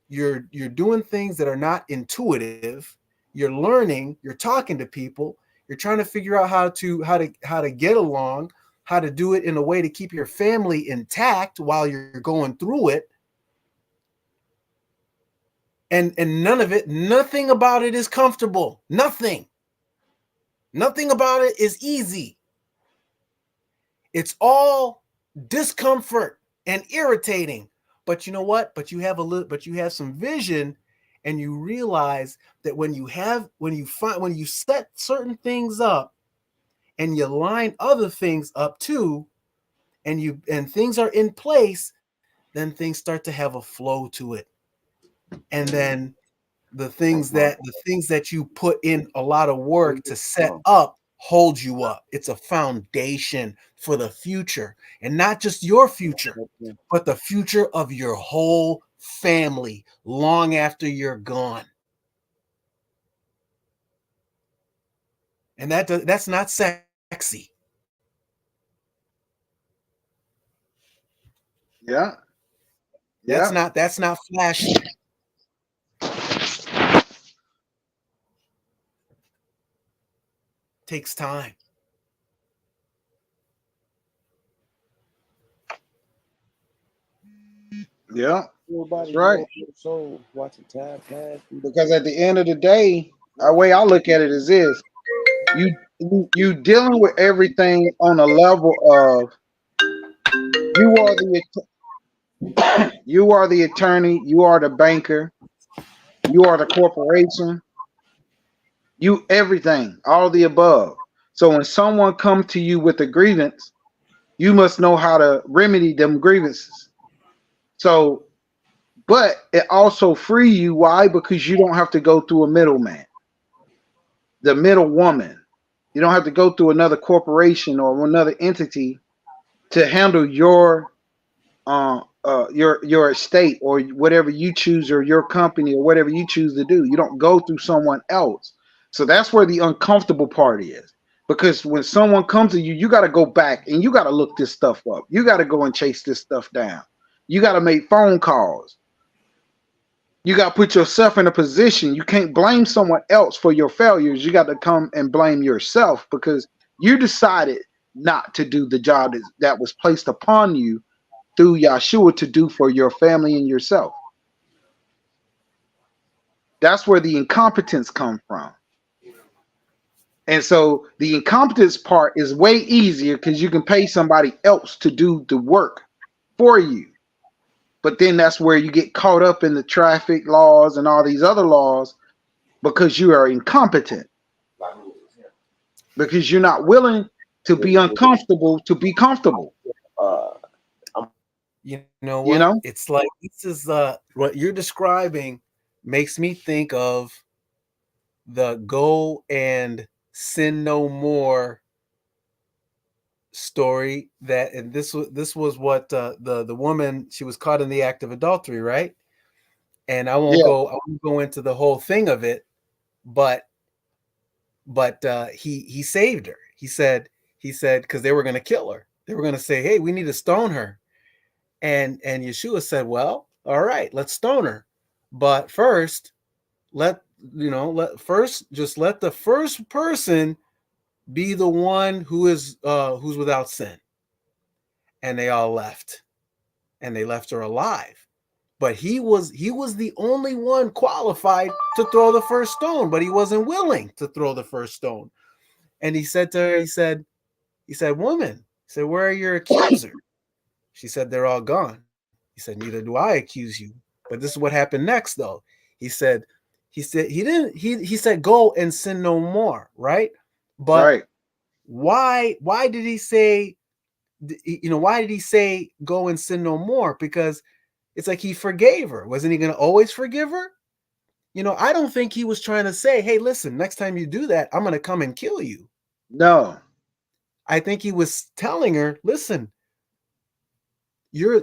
You're doing things that are not intuitive. You're learning, you're talking to people, you're trying to figure out how to get along, how to do it in a way to keep your family intact while you're going through it. And nothing about it is comfortable. Nothing about it is easy. It's all discomfort and irritating. But you know what? But you have some vision, and you realize that when you set certain things up and you line other things up too, and things are in place, then things start to have a flow to it. And then the things that you put in a lot of work to set up hold you up. It's a foundation for the future, and not just your future, but the future of your whole family long after you're gone. And that's not sexy. Yeah. That's not flashy. Takes time. Yeah. Everybody That's right. so watching time pass. Because at the end of the day, the way I look at it is this: you dealing with everything on a level of you are you are the attorney, you are the banker, you are the corporation, you everything, all the above. So when someone comes to you with a grievance, you must know how to remedy them grievances. So, but it also free you. Why? Because you don't have to go through a middleman, the middle woman. You don't have to go through another corporation or another entity to handle your estate or whatever you choose, or your company or whatever you choose to do. You don't go through someone else. So that's where the uncomfortable part is. Because when someone comes to you, you got to go back and you got to look this stuff up. You got to go and chase this stuff down. You got to make phone calls. You got to put yourself in a position. You can't blame someone else for your failures. You got to come and blame yourself because you decided not to do the job that was placed upon you through Yahshua to do for your family and yourself. That's where the incompetence comes from. And so the incompetence part is way easier because you can pay somebody else to do the work for you. But then that's where you get caught up in the traffic laws and all these other laws because you are incompetent. Because you're not willing to be uncomfortable to be comfortable. You know what? It's like this is what you're describing makes me think of the go and sin no more story. That and this was what the woman, she was caught in the act of adultery, right? And I won't go into the whole thing of it, but he saved her. He said because they were going to kill her. They were going to say, hey, we need to stone her. And Yeshua said, well, all right, let's stone her. But first, let the first person be the one who's without sin. And they all left. And they left her alive. But he was the only one qualified to throw the first stone, but he wasn't willing to throw the first stone. And he said to her, he said, woman, he said, where are your accusers? She said, they're all gone. He said, neither do I accuse you. But this is what happened next, though. He said, he said, go and sin no more, right? But why did he say, why did he say go and sin no more? Because it's like he forgave her. Wasn't he going to always forgive her? I don't think he was trying to say, hey, listen, next time you do that, I'm going to come and kill you. No. I think he was telling her, listen, you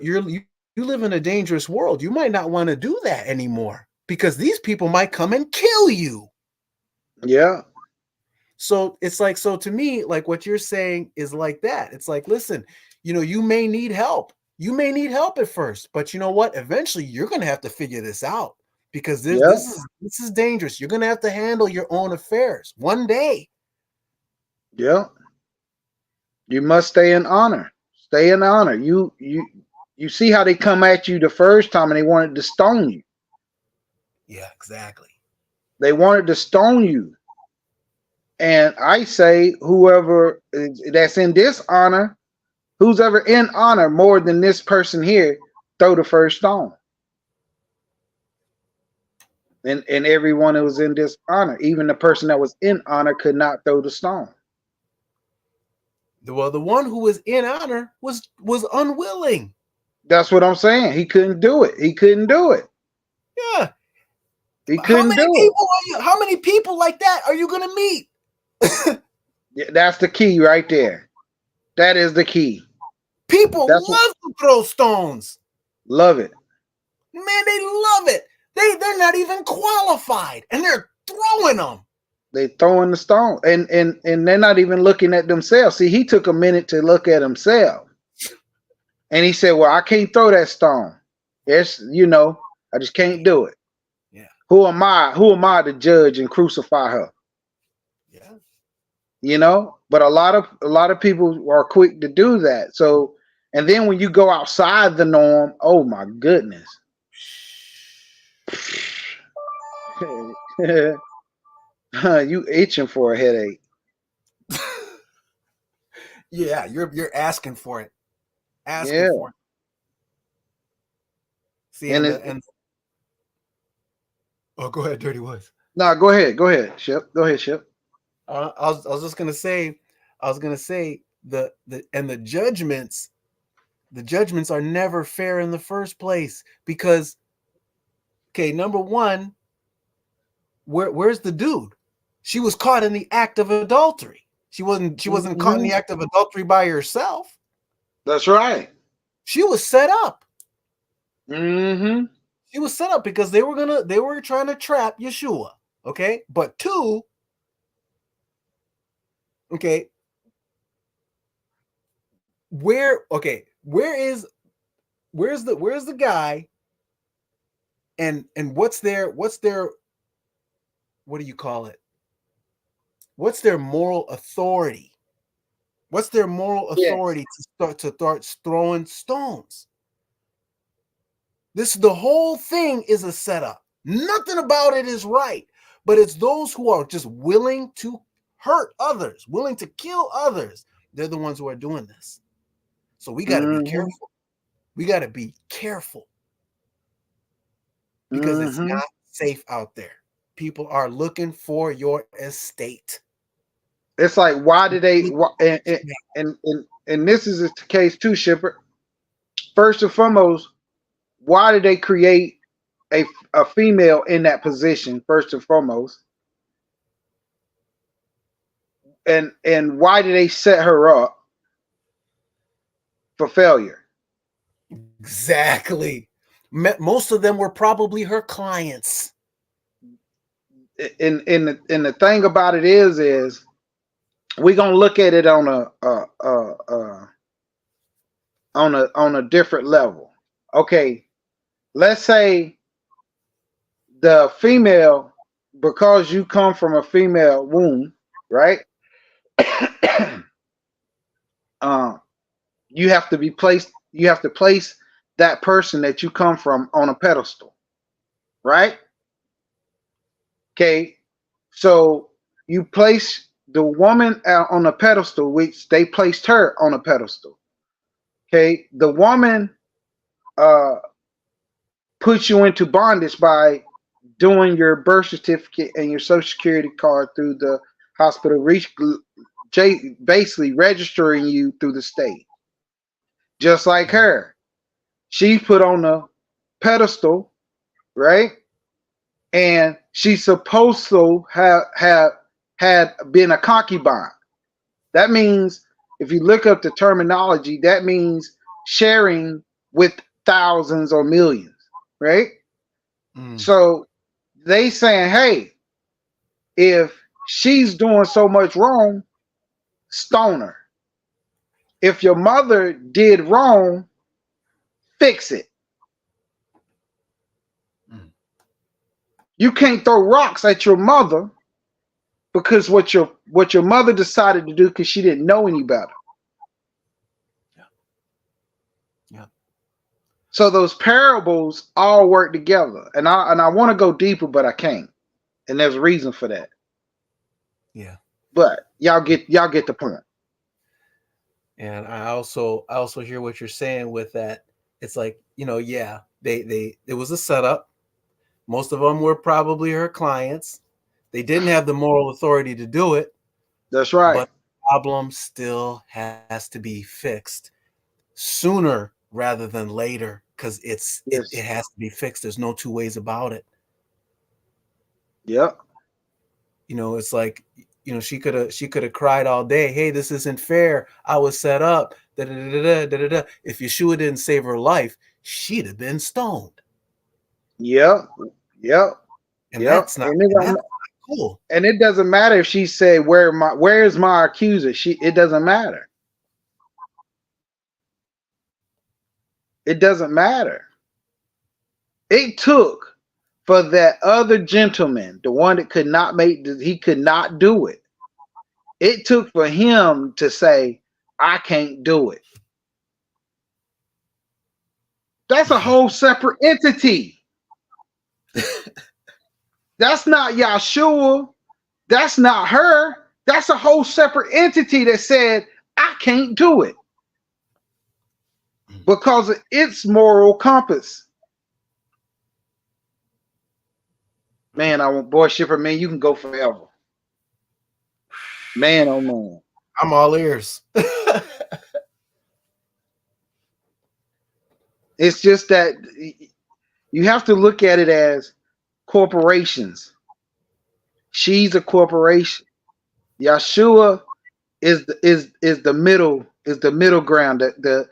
live in a dangerous world. You might not want to do that anymore because these people might come and kill you. Yeah. So it's like, so to me, like what you're saying is like that. It's like, listen, you may need help. You may need help at first, but you know what? Eventually you're going to have to figure this out because this is dangerous. You're going to have to handle your own affairs one day. Yeah. You must stay in honor. Stay in honor. You see how they come at you the first time and they wanted to stone you. Yeah, exactly. They wanted to stone you. And I say, whoever that's in dishonor, who's ever in honor more than this person here, throw the first stone. And everyone who was in dishonor, even the person that was in honor, could not throw the stone. Well, the one who was in honor was unwilling. That's what I'm saying. He couldn't do it. He couldn't do it. Yeah. He couldn't do it. How many people like that are you gonna meet? Yeah, that's the key right there. That is the key. People That's what, love to throw stones. love it. Man, they love it. They're not even qualified, and they're throwing them. They throwing the stone, and they're not even looking at themselves. See, he took a minute to look at himself, and he said, "Well, I can't throw that stone. It's I just can't do it. Yeah. Who am I? Who am I to judge and crucify her? Yeah. But a lot of people are quick to do that. So, and then when you go outside the norm, oh my goodness. You itching for a headache. Yeah, you're asking for it. Yeah. For it. See, and oh, go ahead, Dirty Woods. No, go ahead, Ship. Go ahead, Ship. I was just gonna say, the judgments are never fair in the first place because, okay, number one, where's the dude? She was caught in the act of adultery. She wasn't caught in the act of adultery by herself. That's right. She was set up. Mm-hmm. She was set up because they were trying to trap Yeshua. Okay, but two, okay, where's the guy, and what's their what do you call it? What's their moral authority? What's their moral authority to start throwing stones? The whole thing is a setup. Nothing about it is right, but it's those who are just willing to hurt others, willing to kill others. They're the ones who are doing this. So we got to be careful. We got to be careful because it's not safe out there. People are looking for your estate. It's like, why do they? And this is the case too, Shipper. First and foremost, why did they create a female in that position? First and foremost, and why did they set her up for failure? Exactly. Most of them were probably her clients. And the thing about it is we're gonna look at it on a different level. Okay, let's say the female, because you come from a female womb, right? You have to place that person that you come from on a pedestal, right? Okay, so you place the woman on a pedestal, which they placed her on a pedestal. Okay, the woman puts you into bondage by doing your birth certificate and your social security card through the hospital, basically registering you through the state. Just like her, she's put on a pedestal, right? And she's supposed to have had been a concubine. That means, if you look up the terminology, that means sharing with thousands or millions, right? So they saying, hey, if she's doing so much wrong, stone her. If your mother did wrong, fix it. You can't throw rocks at your mother because what your mother decided to do because she didn't know any better. Yeah. So those parables all work together, and I want to go deeper, but I can't, and there's a reason for that. Yeah. But y'all get the point. And I also hear what you're saying with that. It's like, yeah, it was a setup. Most of them were probably her clients. They didn't have the moral authority to do it. That's right. But the problem still has to be fixed sooner rather than later, because it has to be fixed. There's no two ways about it. Yep. You know, it's like, you know, she could have cried all day. Hey, this isn't fair. I was set up. Da, da, da, da, da, da, da. If Yeshua didn't save her life, she'd have been stoned. Yep. Yep. And that's not cool. And it doesn't matter if she said, where's my accuser? It doesn't matter. It doesn't matter. It took for that other gentleman, the one that could not he could not do it. It took for him to say, I can't do it. That's a whole separate entity. That's not Yahshua. That's not her. That's a whole separate entity that said, I can't do it. Because of its moral compass. Man, boy, Shipper, man, you can go forever. Man, oh man. I'm all ears. It's just that you have to look at it as corporations. She's a corporation. Yahshua is the middle ground, the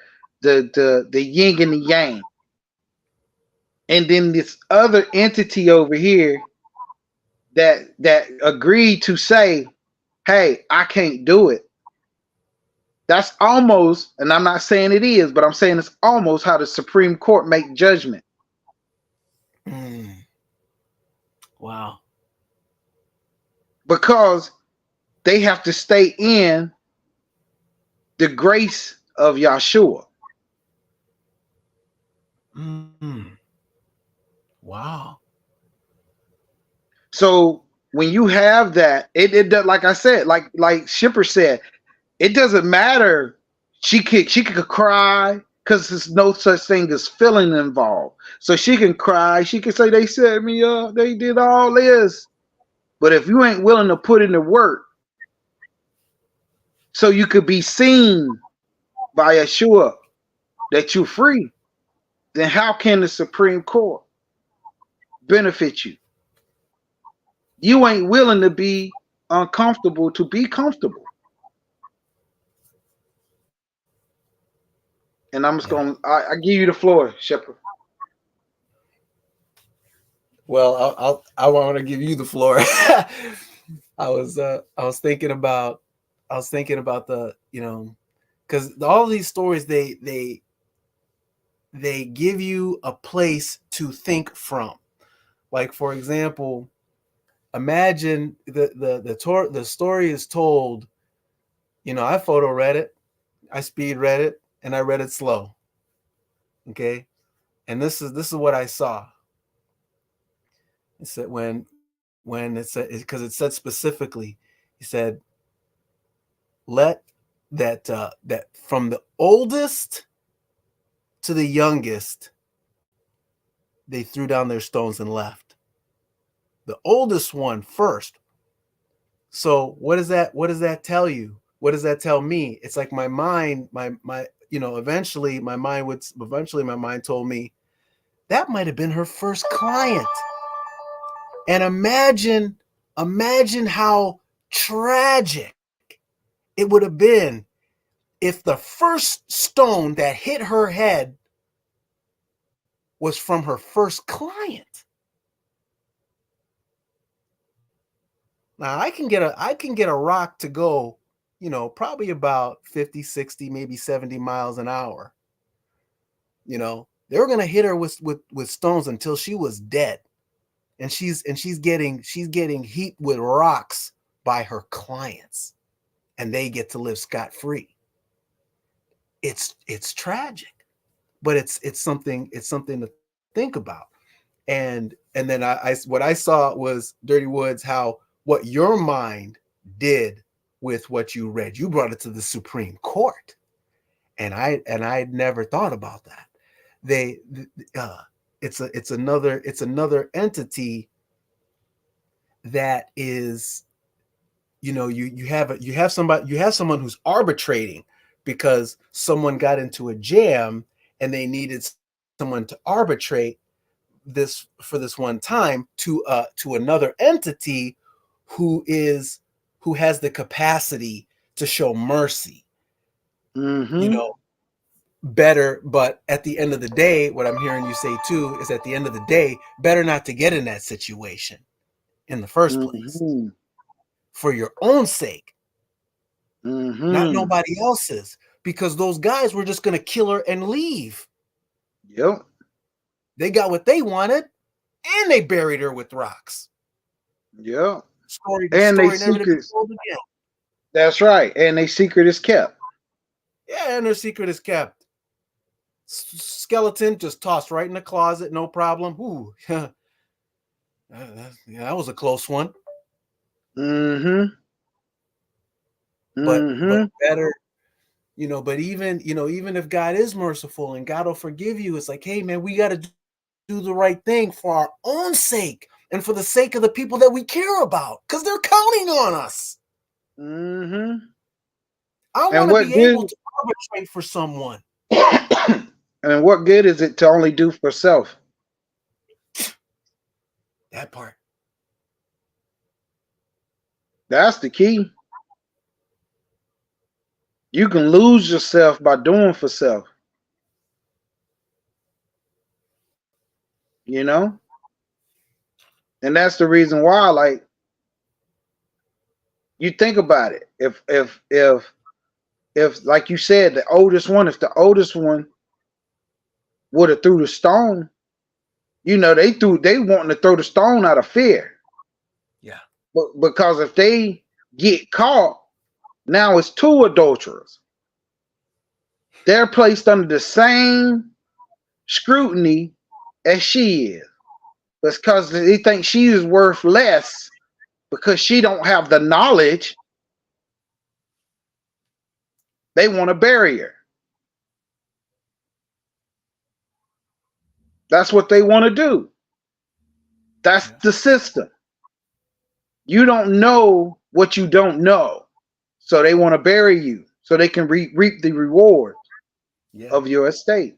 yin and the yang. And then this other entity over here that agreed to say, hey, I can't do it. That's almost, and I'm not saying it is, but I'm saying it's almost how the Supreme Court make judgment. Wow. Because they have to stay in the grace of Yahshua. Wow. So when you have that, it does, like I said, like Shipper said, it doesn't matter. She could cry because there's no such thing as feeling involved. So she can cry. She can say they set me up. They did all this. But if you ain't willing to put in the work, so you could be seen by Yeshua that you're free, then how can the Supreme Court benefit you? You ain't willing to be uncomfortable to be comfortable. And I'm just I give you the floor, Shepard. Well, I want to give you the floor. I was thinking about the, you know, because all these stories they give you a place to think from. Like, for example, imagine the story is told. You know, I photo read it, I speed read it, and I read it slow. Okay, and this is what I saw. It said when it said, because it said specifically, he said, let that from the oldest to the youngest, they threw down their stones and left. The oldest one first. So what does that tell you? What does that tell me? It's like my mind, my you know, eventually my mind told me that might have been her first client. And imagine how tragic it would have been if the first stone that hit her head was from her first client. Now I can get a rock to go, you know, probably about 50, 60, maybe 70 miles an hour. You know, they were going to hit her with stones until she was dead. And she's getting heaped with rocks by her clients, and they get to live scot-free. It's tragic, but it's something to think about. And then I what I saw was, Dirty Woods, how what your mind did with what you read, you brought it to the Supreme Court, and I'd never thought about that. It's another entity that is, you know, you have someone who's arbitrating because someone got into a jam and they needed someone to arbitrate this for this one time to another entity who has the capacity to show mercy. You know, better, but at the end of the day, what I'm hearing you say too is at the end of the day, better not to get in that situation in the first place for your own sake, not nobody else's, because those guys were just going to kill her and leave. Yep. They got what they wanted and they buried her with rocks. Yep. Story and never they to be secret. told again. That's right. And they secret is kept. Yeah, and their secret is kept. Skeleton just tossed right in the closet, no problem. Ooh, yeah, that was a close one. But better, you know. But even if God is merciful and God will forgive you, it's like, hey man, we got to do the right thing for our own sake and for the sake of the people that we care about, because they're counting on us. I want to be able to arbitrate for someone. And what good is it to only do for self? That part. That's the key. You can lose yourself by doing for self. You know? And that's the reason why, like, you think about it. If like you said, if the oldest one would have threw the stone, you know, they wanting to throw the stone out of fear. Yeah. But because if they get caught, now it's two adulterers. They're placed under the same scrutiny as she is. That's because they think she is worth less because she don't have the knowledge. They want to bury her. That's what they want to do. That's the system. You don't know what you don't know. So they want to bury you so they can reap the reward of your estate.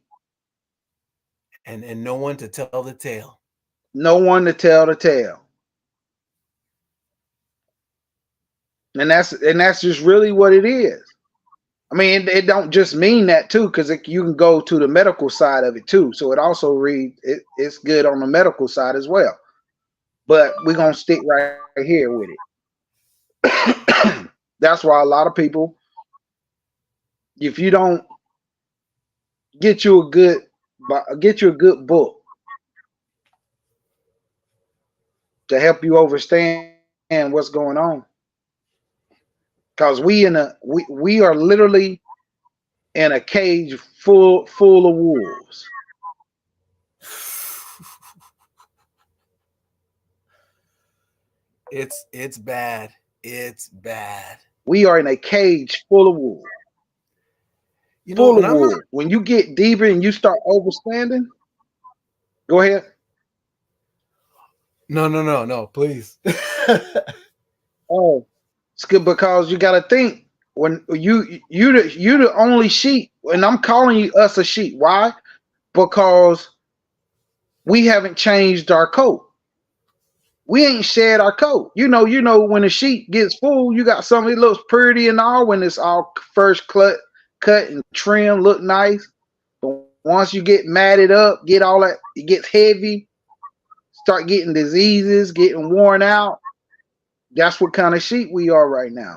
And no one to tell the tale. No one to tell the tale. And that's just really what it is. I mean, it don't just mean that too, because you can go to the medical side of it too. So it also it's good on the medical side as well. But we're gonna stick right here with it. That's why a lot of people, if you don't get you a good book to help you understand what's going on, because we are literally in a cage full of wolves. It's bad. It's bad. We are in a cage full of wolves. You know, Full of wolves. When you get deeper and you start overstanding, go ahead. No, please. Oh, it's good because you got to think when you're the only sheep, and I'm calling us a sheep. Why? Because we haven't changed our coat. We ain't shed our coat. You know, when a sheep gets full, you got something that looks pretty and all when it's all first cut and trim, look nice. But once you get matted up, get all that, it gets heavy, start getting diseases, getting worn out. That's what kind of sheep we are right now.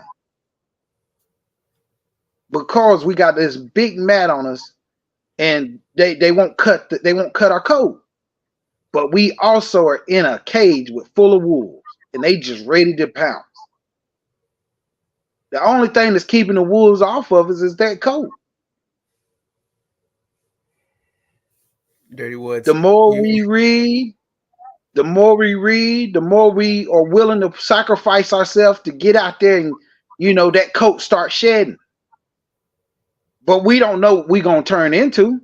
Because we got this big mat on us, and they won't cut our coat. But we also are in a cage full of wolves, and they just ready to pounce. The only thing that's keeping the wolves off of us is that coat. Dirty Woods. The more we read, the more we are willing to sacrifice ourselves to get out there and, that coat starts shedding. But we don't know what we're going to turn into.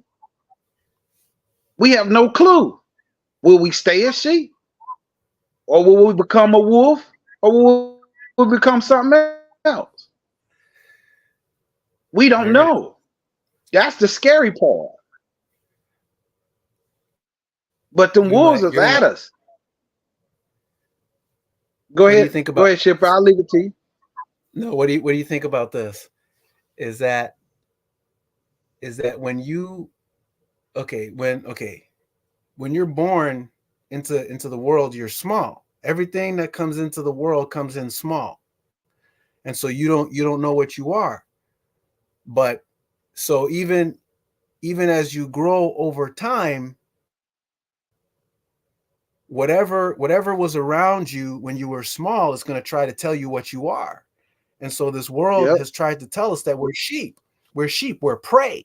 We have no clue. Will we stay a sheep? Or will we become a wolf? Or will we become something else? We don't know. That's the scary part. But the wolves is you're at not. us. Go What do you ahead. think Go about? ahead, Shipper. I'll leave it to you. No, what do you think about this? Is that when you when you're born into the world, you're small. Everything that comes into the world comes in small, and so you don't know what you are. But so even as you grow over time, whatever was around you when you were small is going to try to tell you what you are. And so this world Yep. has tried to tell us that we're sheep. We're sheep. We're prey.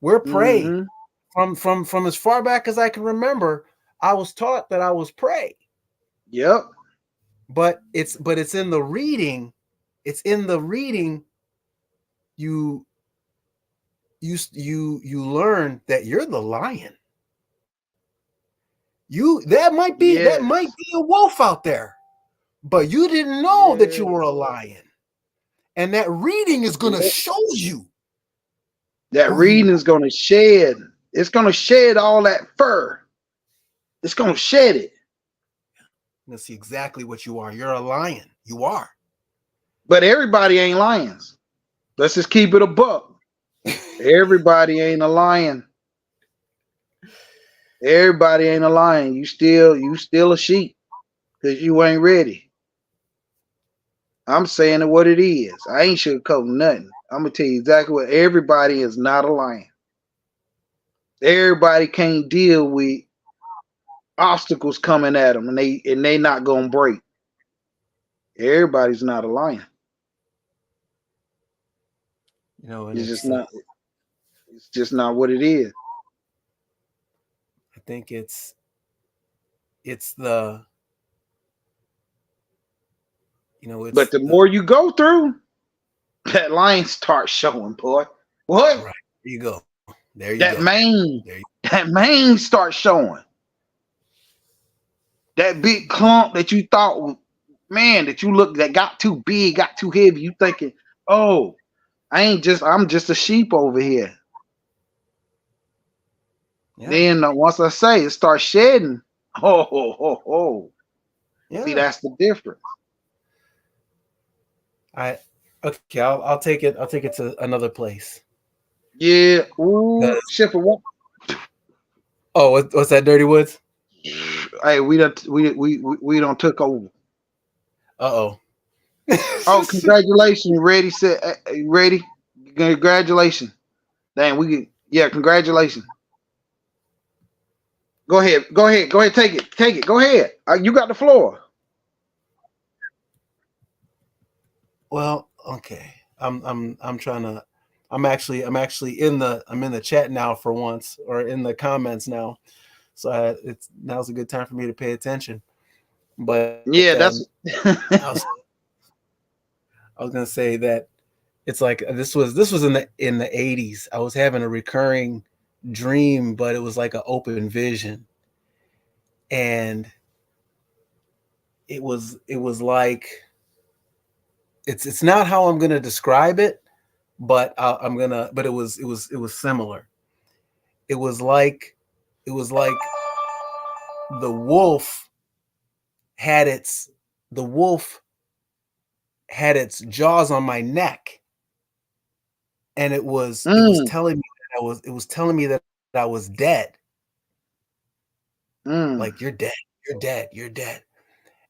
We're prey. Mm-hmm. From as far back as I can remember, I was taught that I was prey. Yep. But it's in the reading. It's in the reading. You you learn that you're the lion. That might be Yes. a wolf out there, but you didn't know that you Yes. were a lion. And that reading is going to Yep. show you That who you reading is gonna shed. It's gonna shed all that fur. It's gonna shed it. are. See exactly what you are. You're a lion. You are. But everybody ain't lions. Let's just keep it a buck. Everybody ain't a lion. Everybody ain't a lion. You still a sheep because you ain't ready. I'm saying it what it is. I ain't sugarcoating nothing. I'm gonna tell you exactly what everybody is not a lion. Everybody can't deal with obstacles coming at them, and they not gonna break. Everybody's not a lion. And It's just not. It's just not what it is. I think it's the it's But the more you go through, that line starts showing, boy. What? right. There you go. There you That go. mane, There you that mane starts showing. That big clump that you thought, man, that got too big, got too heavy. You thinking, oh, I'm just a sheep over here. Yeah. Then once I say it starts shedding, oh, ho, ho, ho. See, Yeah. that's the difference. Okay, I'll take it. I'll take it to another place. Yeah. Ooh, Shipper, what? Oh, what's that? Dirty Woods. Hey, we don't took over. Uh Oh, oh. congratulations! Ready, set, ready. Congratulations. Dang, yeah, congratulations. Go ahead. Go ahead. Go ahead. Take it. Take it. Go ahead. You got the floor. Well, okay. I'm trying to. I'm actually in the chat now for once, or in the comments now. So now's a good time for me to pay attention. But Yeah, that's. I was gonna say that it's like this was in the 80s. I was having a recurring dream, but it was like an open vision, and it was like it's not how I'm gonna describe it, but but it was similar. It was like the wolf had its the wolf had its jaws on my neck, and it was mm, telling me that I was dead. mm, Like, you're dead, you're dead.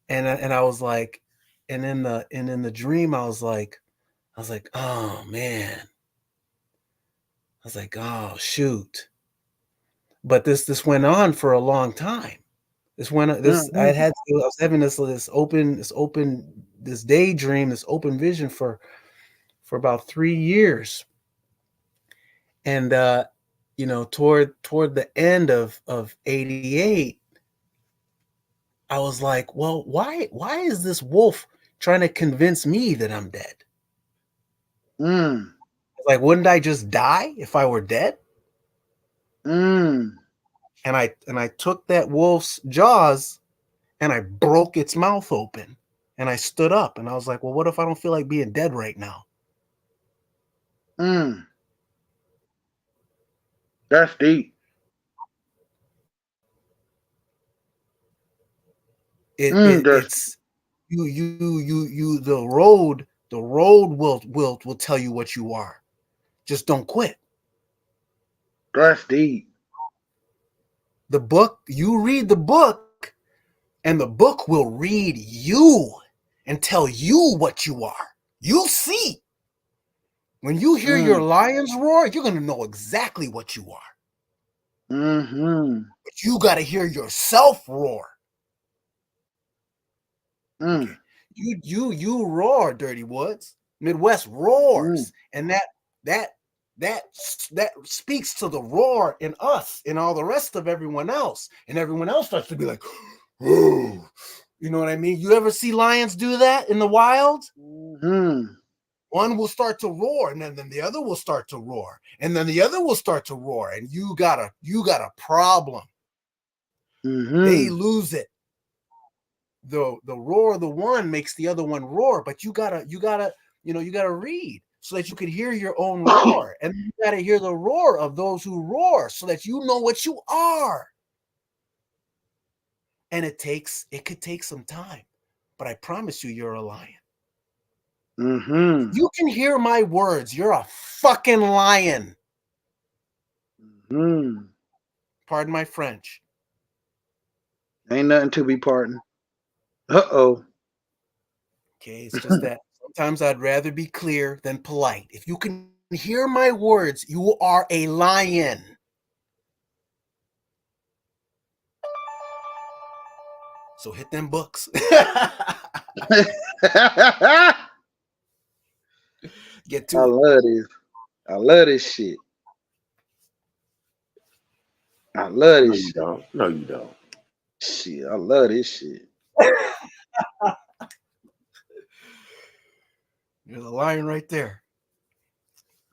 And I was like, and in the dream I was like, oh man. I was like, oh shoot. But this went on for a long time. I was having this daydream, this open vision for about 3 years. And toward the end of 88, I was like, well, why is this wolf trying to convince me that I'm dead? mm, Like, wouldn't I just die if I were dead? mm. And I took that wolf's jaws and I broke its mouth open, and I stood up, and I was like, well, what if I don't feel like being dead right now? Mm. That's deep. It's you the road will tell you what you are. Just don't quit. That's deep. The book, you read the book, and the book will read you and tell you what you are. You'll see. When you hear your lions roar, you're going to know exactly what you are. Mm-hmm. But you got to hear yourself roar. Okay. You roar, Dirty Woods. Midwest roars. And that speaks to the roar in us and all the rest of everyone else. And everyone else starts to be like, oh, you know what I mean? You ever see lions do that in the wild? Mm-hmm. One will start to roar, and then the other will start to roar, and then the other will start to roar, and you got a problem. Mm-hmm. They lose it. The roar of the one makes the other one roar, but you gotta read so that you can hear your own roar, and you gotta hear the roar of those who roar so that you know what you are. And it could take some time, but I promise you're a lion. Mm-hmm. You can hear my words. You're a fucking lion. Mm-hmm. Pardon my French. Ain't nothing to be pardoned. Uh-oh. Okay, it's just that sometimes I'd rather be clear than polite. If you can hear my words, you are a lion. So hit them books. Get to I it. love this. I love this shit. I love No, this you shit. don't. No, you don't. Shit, I love this shit. You're the lion right there.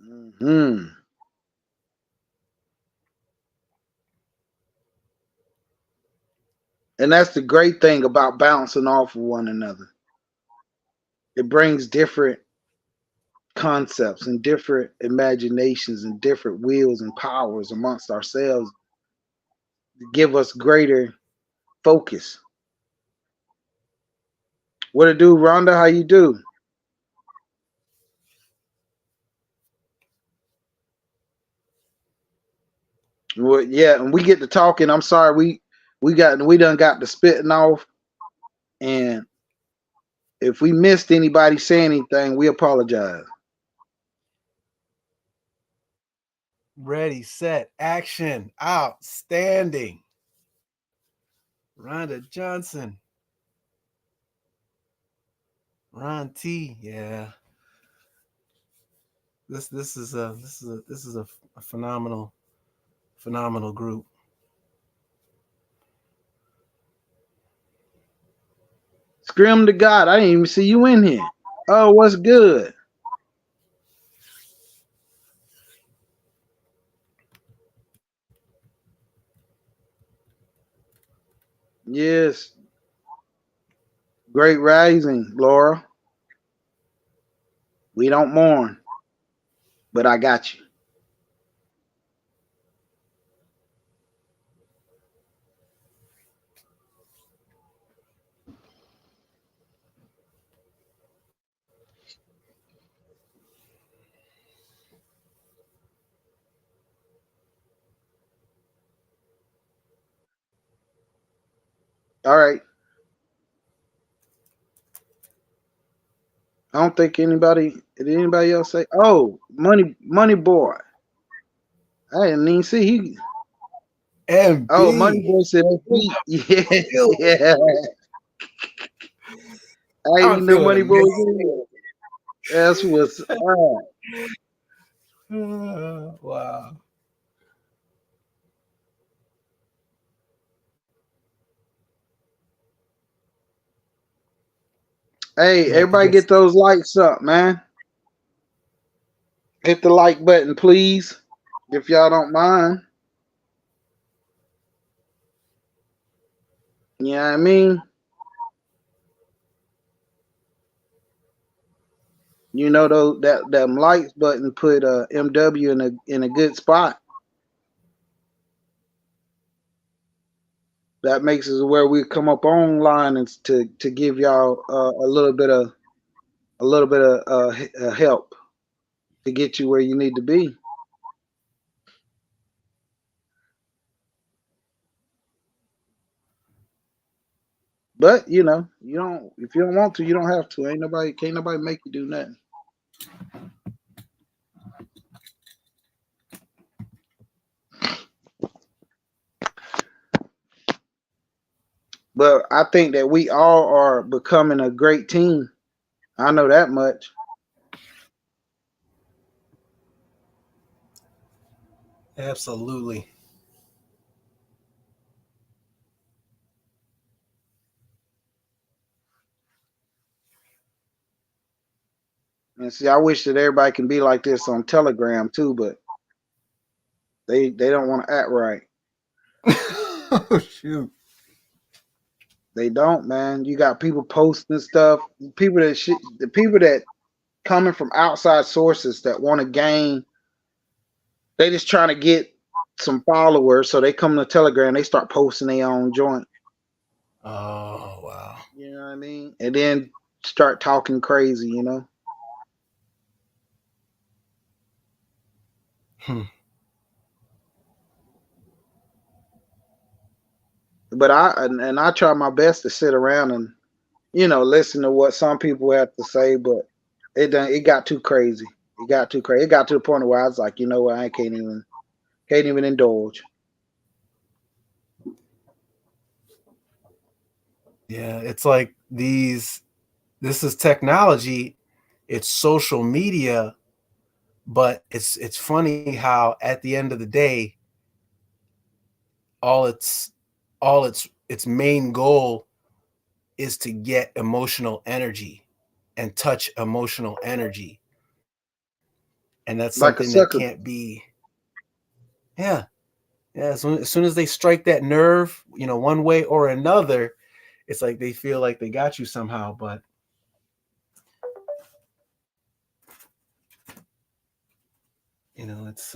Mm-hmm. And that's the great thing about bouncing off of one another. It brings different concepts and different imaginations and different wills and powers amongst ourselves to give us greater focus. What it do, Rhonda? How you do? Well, yeah, and we get to talking. I'm sorry, we done got the spitting off, and if we missed anybody saying anything, we apologize. Ready, set, action. Outstanding. Rhonda Johnson. Ron T. Yeah. This is a phenomenal group. Scream to God! I didn't even see you in here. Oh, what's good? Yes, great rising, Laura. We don't mourn, but I got you. All right. I don't think did anybody else say, oh, money boy. I didn't even see he. Oh, money MB. boy said, yeah, yeah. I didn't I'm even know feeling money boy was amazing. in here. That's what's up. Wow. Hey, Might have to everybody get get those likes up, man. Hit the like button, please, if y'all don't mind. You know what I mean? You know those that them likes button put MW in a good spot. that makes it where we come up online and to give y'all a little bit of help to get you where you need to be. But you know, you don't if you don't want to, you don't have to. Can't nobody make you do nothing. But I think that we all are becoming a great team. I know that much. Absolutely. And see, I wish that everybody can be like this on Telegram too, but they don't want to act right. Oh shoot. They don't, man. You got people posting stuff. The people that coming from outside sources that want to gain. They just trying to get some followers, so they come to Telegram. They start posting their own joint. Oh wow. You know what I mean? And then start talking crazy. You know. Hmm. But I try my best to sit around and listen to what some people have to say, but it got too crazy. It got too crazy. It got to the point where I was like, you know what, I can't even indulge. Yeah, it's like this is technology, it's social media, but it's funny how at the end of the day, all its main goal is to get emotional energy and touch emotional energy. And that's Like a something that sucker. can't be. Yeah. Yeah. As soon as they strike that nerve, one way or another, it's like they feel like they got you somehow. But it's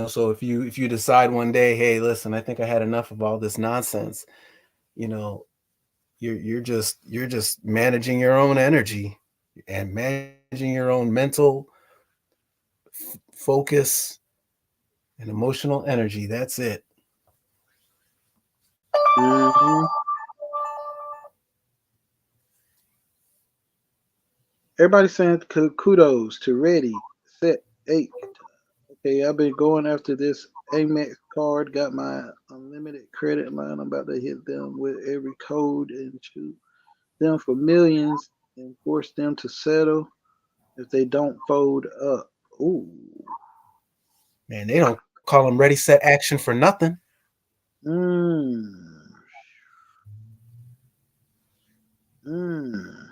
so if you decide one day, hey, listen, I think I had enough of all this nonsense, you know, you're just managing your own energy and managing your own mental focus and emotional energy. That's it. Mm-hmm. Everybody's saying kudos to Ready, Set, 8. Okay, I've been going after this Amex card. Got my unlimited credit line. I'm about to hit them with every code and shoot them for millions and force them to settle if they don't fold up. Ooh. Man, they don't call them ready, set, action for nothing. Mm. Mm.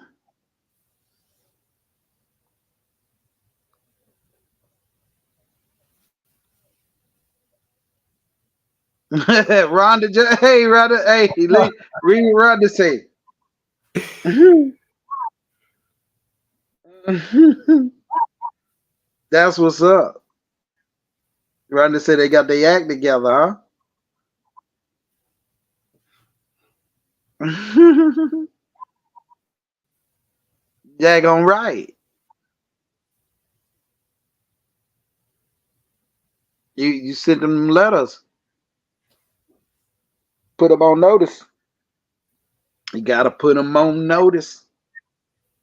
Rhonda, hey, Rhonda, hey, read what Rhonda say. That's what's up. Rhonda said they got their act together, huh? Daggone right. You sent them letters, put them on notice. You gotta put them on notice.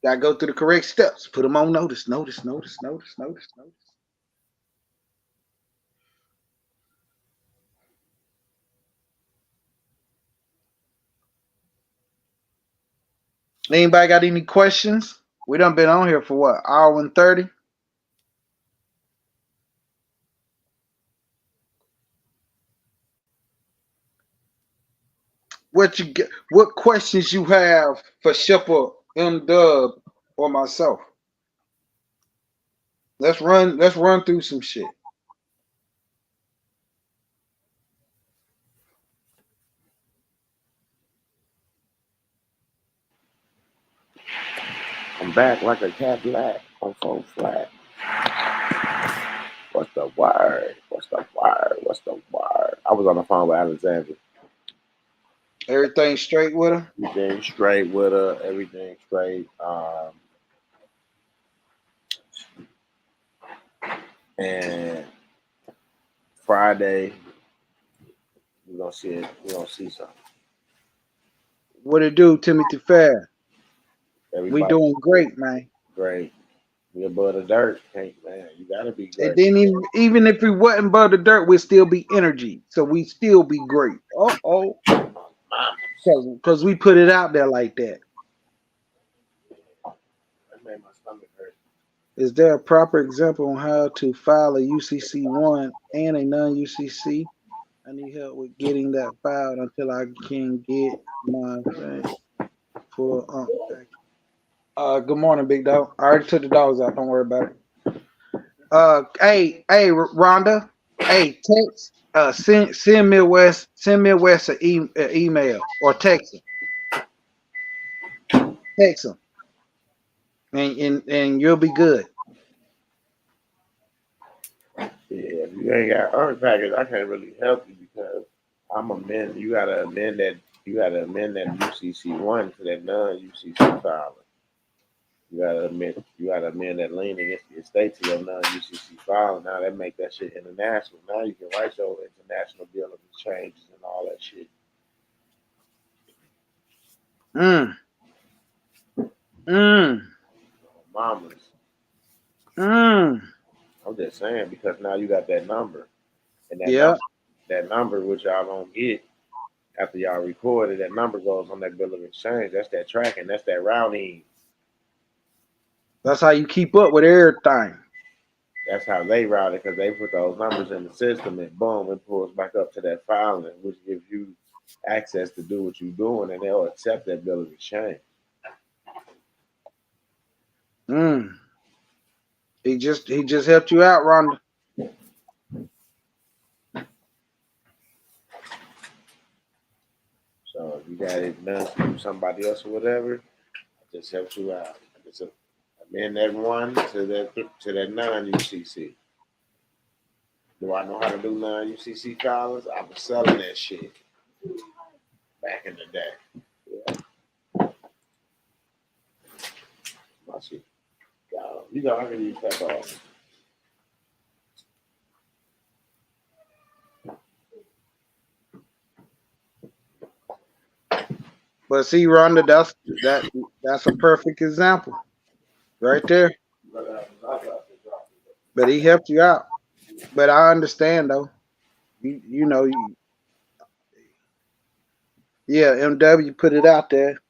Gotta go through the correct steps. Put them on notice. Notice. Notice. Notice. Notice. Notice. Anybody got any questions? We done been on here for what, hour and 30? What you get? What questions you have for Shipper, M Dub, or myself? Let's run. Let's run through some shit. I'm back like a Cadillac on 4 flat. What's the word? What's the word? What's the word? I was on the phone with Alexandra. Everything straight with her? Everything straight with her. Everything straight. And Friday, we're gonna see it. We're gonna see something. What it do, Timothy Fair? We Everybody doing great, man. great. We above the dirt. Hey, man, you gotta be And great. then even if we wasn't above the dirt, we'd still be energy. So we still be great. Uh-oh. Because we put it out there like that. That made my stomach hurt. Is there a proper example on how to file a UCC1 and a non-UCC? I need help with getting that filed until I can get my thing for good morning, big dog. I already took the dogs out. Don't worry about it. Hey, Rhonda. Hey, text. Send Midwest an email or text him. Text him, and you'll be good. Yeah, if you ain't got earn package, I can't really help you because I'm amend. You gotta amend that. You gotta amend that UCC1 to that non-UCC filing. You gotta amend. You gotta amend that lien against the estate to your non-UCC filing. Now that make that shit international. Now you can write your international bill of exchanges and all that shit. Mamas. I'm just saying because now you got that number, and that number which y'all don't get after y'all record it, that number goes on that bill of exchange. That's that tracking. That's that routing. That's how you keep up with everything. That's how they route it because they put those numbers in the system and boom, it pulls back up to that filing, which gives you access to do what you're doing, and they'll accept that bill of exchange. He just helped you out, Rhonda. So if you got it done through somebody else or whatever, it just helps you out. Just amend that one to that non-UCC. Do I know how to do non-UCC filings? I was selling that shit back in the day. Yeah. My shit. You know, I can use that off. But see, Rhonda, that's a perfect example, right there. But he helped you out. But I understand though. You know, yeah, MW put it out there.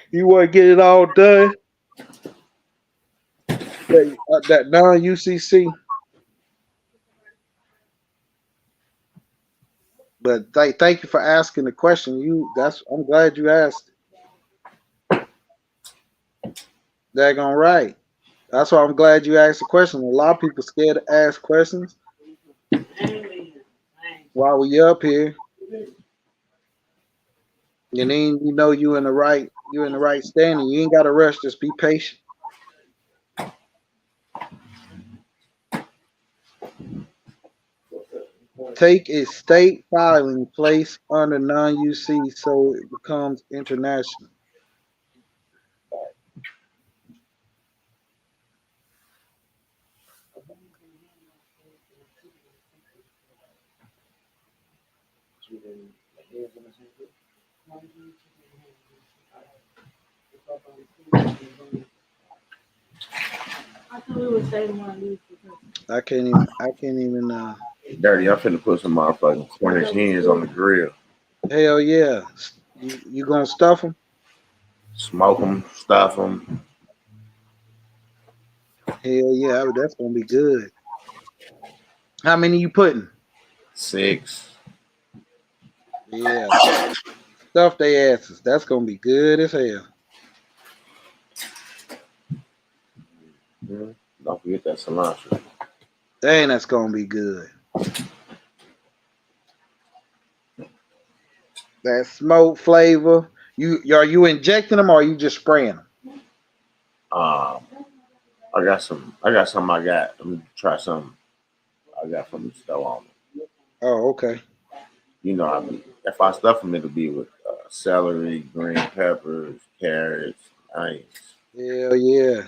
You want to get it all done. That non-UCC. But thank you for asking the question. I'm glad you asked it. Daggone right. That's why I'm glad you asked the question. A lot of people scared to ask questions while we up here. And then you know you're in the right standing. You ain't gotta rush, just be patient. Take estate filing place under non-UC so it becomes international. I can't even. Dirty, I'm finna put some motherfucking Cornish hens on the grill. Hell yeah. You gonna stuff them? Smoke them, stuff them. Hell yeah, that's gonna be good. How many you putting? 6. Yeah. Stuff they asses. That's gonna be good as hell. Don't forget that cilantro. Dang, that's gonna be good. That smoke flavor. Are you injecting them or are you just spraying them? I got some. I got. Let me try some. I got from the store on it. Oh, okay. You know, I mean, if I stuff them, it'll be with celery, green peppers, carrots, onions. Hell yeah.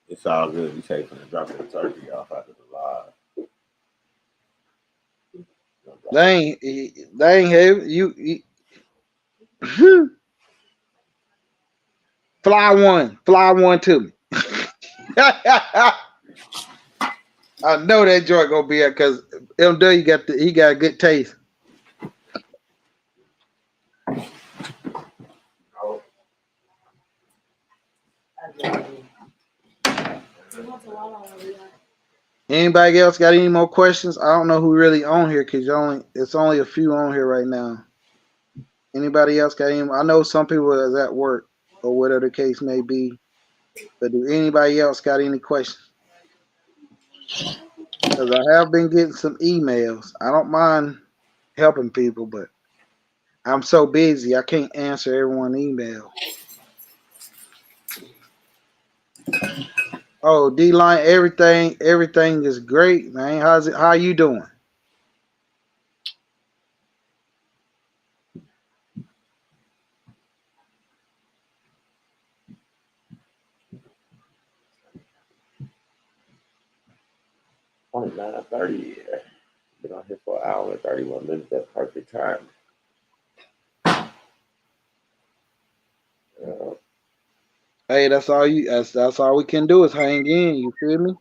It's all good. You take from the drop the turkey off after the live. They ain't have you fly one to me. I know that joint gonna be it because MW he got a good taste. Anybody else got any more questions? I don't know who really on here because it's only a few on here right now. Anybody else got any? I know some people is at work or whatever the case may be. But do anybody else got any questions? Because I have been getting some emails. I don't mind helping people, but I'm so busy I can't answer everyone's email. Oh, D-Line, everything is great, man. How you doing? Only 9:30. Been on here for an hour and 31 minutes. That's perfect time. Hey, that's all we can do is hang in, you feel me?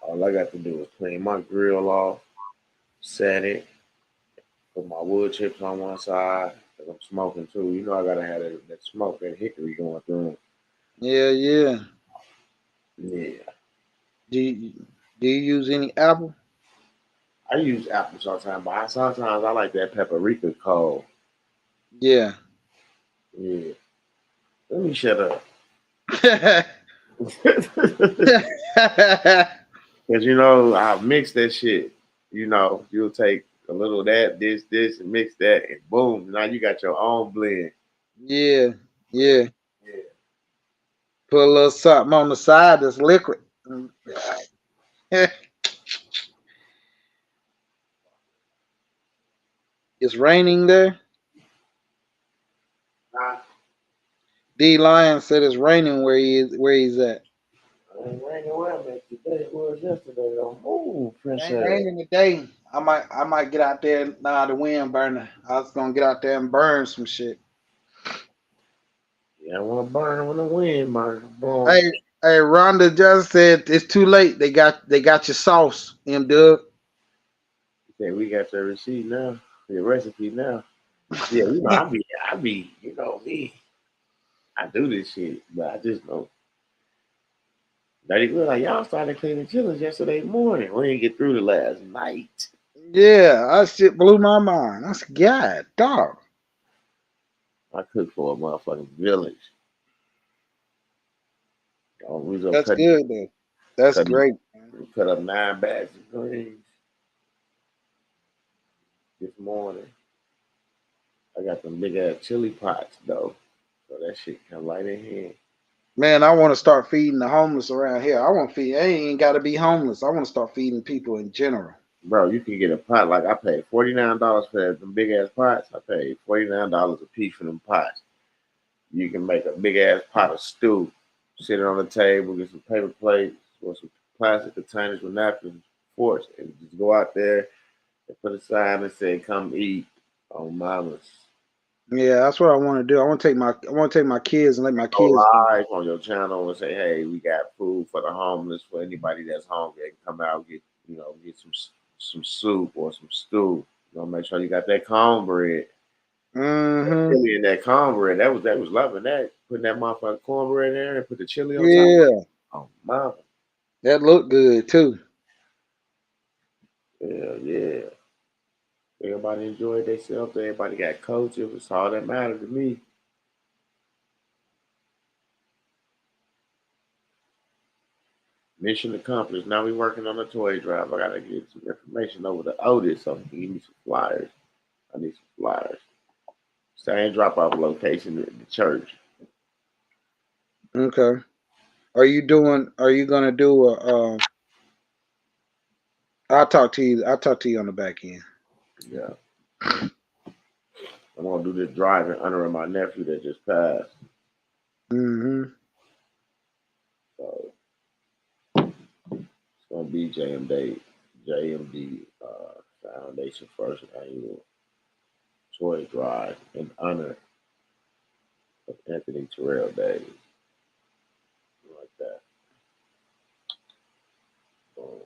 All I got to do is clean my grill off, set it, put my wood chips on one side, because I'm smoking too. You know I gotta have that smoke, that hickory going through. Yeah. Yeah. Do you use any apple? I use apple sometimes, but sometimes I like that paprika cold. Yeah. Yeah. Let me shut up. Because, you know, I mix that shit. You know, you'll take a little of that, this, and mix that, and boom, now you got your own blend. Yeah. Yeah. Put a little something on the side that's liquid. It's raining there. D Lion said it's raining where he's at. It raining well, man. Today it was yesterday. Oh, It ain't princess. raining today. I might get out there. Nah, the wind burning. I was gonna get out there and burn some shit. Yeah, I want to burn when the wind burns. Boom. Hey, Rhonda just said it's too late. They got your sauce, Dub. Say we got your receipt now, your recipe now. Yeah, you know, I be, you know me. I do this shit, but I just know. Daddy was like, y'all started cleaning chillers yesterday morning. We didn't get through the last night. Yeah, that shit blew my mind. I said, God, dog. I cooked for a motherfucking village. We was up That's good though. That's great. cut up 9 bags of greens this morning. I got them big ass chili pots though, so that shit come right in here. Man, I want to start feeding the homeless around here. I want to feed. I ain't got to be homeless. I want to start feeding people in general. Bro, you can get a pot. Like I paid $49 for them big ass pots. I paid $49 a piece for them pots. You can make a big ass pot of stew, sit it on the table, get some paper plates or some plastic containers with napkins, forks, and just go out there and put a sign and say, "Come eat on Mama's." Yeah, that's what I want to do. I want to take my kids and let my Go kids go. live on your channel and say, "Hey, we got food for the homeless. For anybody that's hungry, they can come out and get some soup or some stew. Make sure you got that cornbread." Mm-hmm. Chili in that cornbread. That was loving that. Putting that motherfucking cornbread in there and put the chili on top. Yeah, Oh, mama. that looked good too. Yeah. Everybody enjoyed themselves. Everybody got coach. It was all that mattered to me. Mission accomplished. Now we working on a toy drive. I gotta get some information over to Otis so he can give me some flyers. I need some flyers. Same drop off location at the church. Okay. Are you gonna do I'll talk to you. I'll talk to you on the back end. Yeah. I'm gonna do this driving honoring my nephew that just passed. Mm-hmm. So it's gonna be JMD Foundation first annual toy drive in honor of Anthony Terrell Davis. Like that. Boom.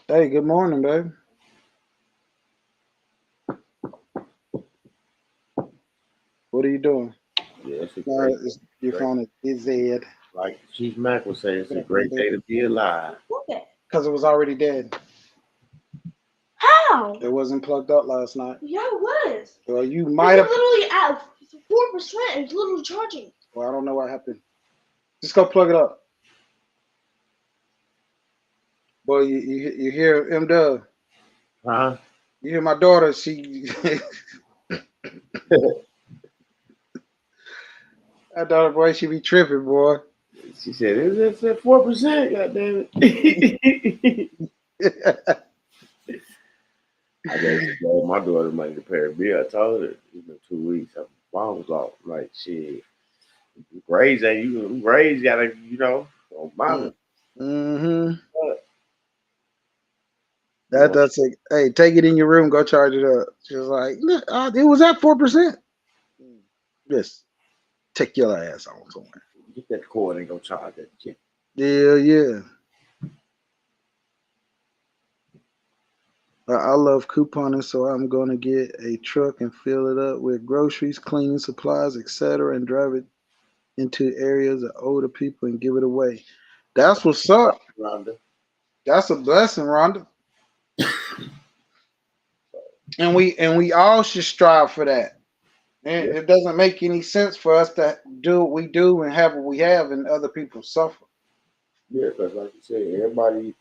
Hey, good morning, babe. What are you doing? Yeah, it's a great, Your great, phone is busy. like Chief Mack would say, it's a great day to be alive. Because it was already dead. How? It wasn't plugged up last night. Yeah, it was. Well, you might have. Literally at 4%. It's literally charging. Well, I don't know what happened. Just go plug it up. Boy, you hear M Dub. Huh? You hear my daughter, she that daughter, boy, she be tripping, boy. She said, it's at 4%, goddamn it. I gave my daughter money to pay her bill. I told her it's been 2 weeks. Her mom was off. Like, shit, grades ain't you grades gotta, on mama. Mm-hmm. That's it. Hey, take it in your room, go charge it up. She was like, look, it was at 4%. Just take your ass on somewhere. Get that cord and go charge that shit. Yeah. I love couponing, so I'm gonna get a truck and fill it up with groceries, cleaning supplies, etc., and drive it into areas of older people and give it away. That's what's up. Rhonda. That's a blessing, Rhonda. And we all should strive for that. And it doesn't make any sense for us to do what we do and have what we have, and other people suffer. Yeah, because like you said, everybody,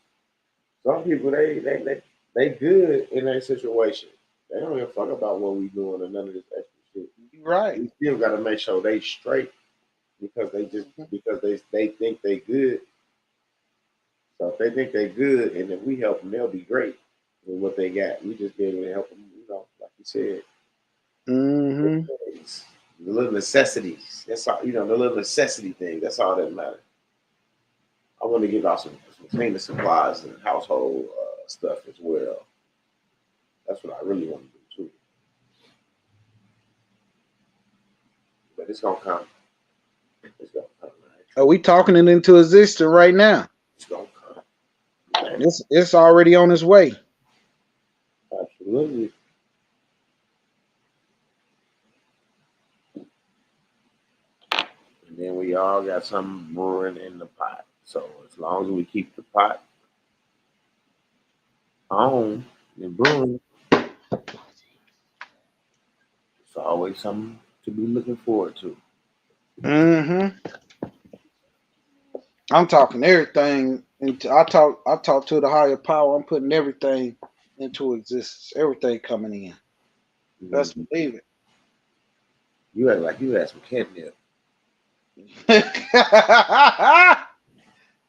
some people they good in that situation. They don't even fuck about what we doing or none of this extra shit. Right. We still got to make sure they straight because they think they good. So if they think they good, and if we help them, they'll be great with what they got. We just be able to help them, like you said. Mm-hmm. The little necessities. That's all. The little necessity thing. That's all that matters. I want to give out some cleaning supplies and household stuff as well. That's what I really want to do too. But it's gonna come. It's gonna come. Right? Are we talking it into existence right now? It's gonna come. It's already on its way. Absolutely. And then we all got something brewing in the pot. So as long as we keep the pot on and brewing, it's always something to be looking forward to. Mm-hmm. I'm talking everything. I talk to the higher power. I'm putting everything into existence. Everything coming in. Best believe it. You act like you had some catnip.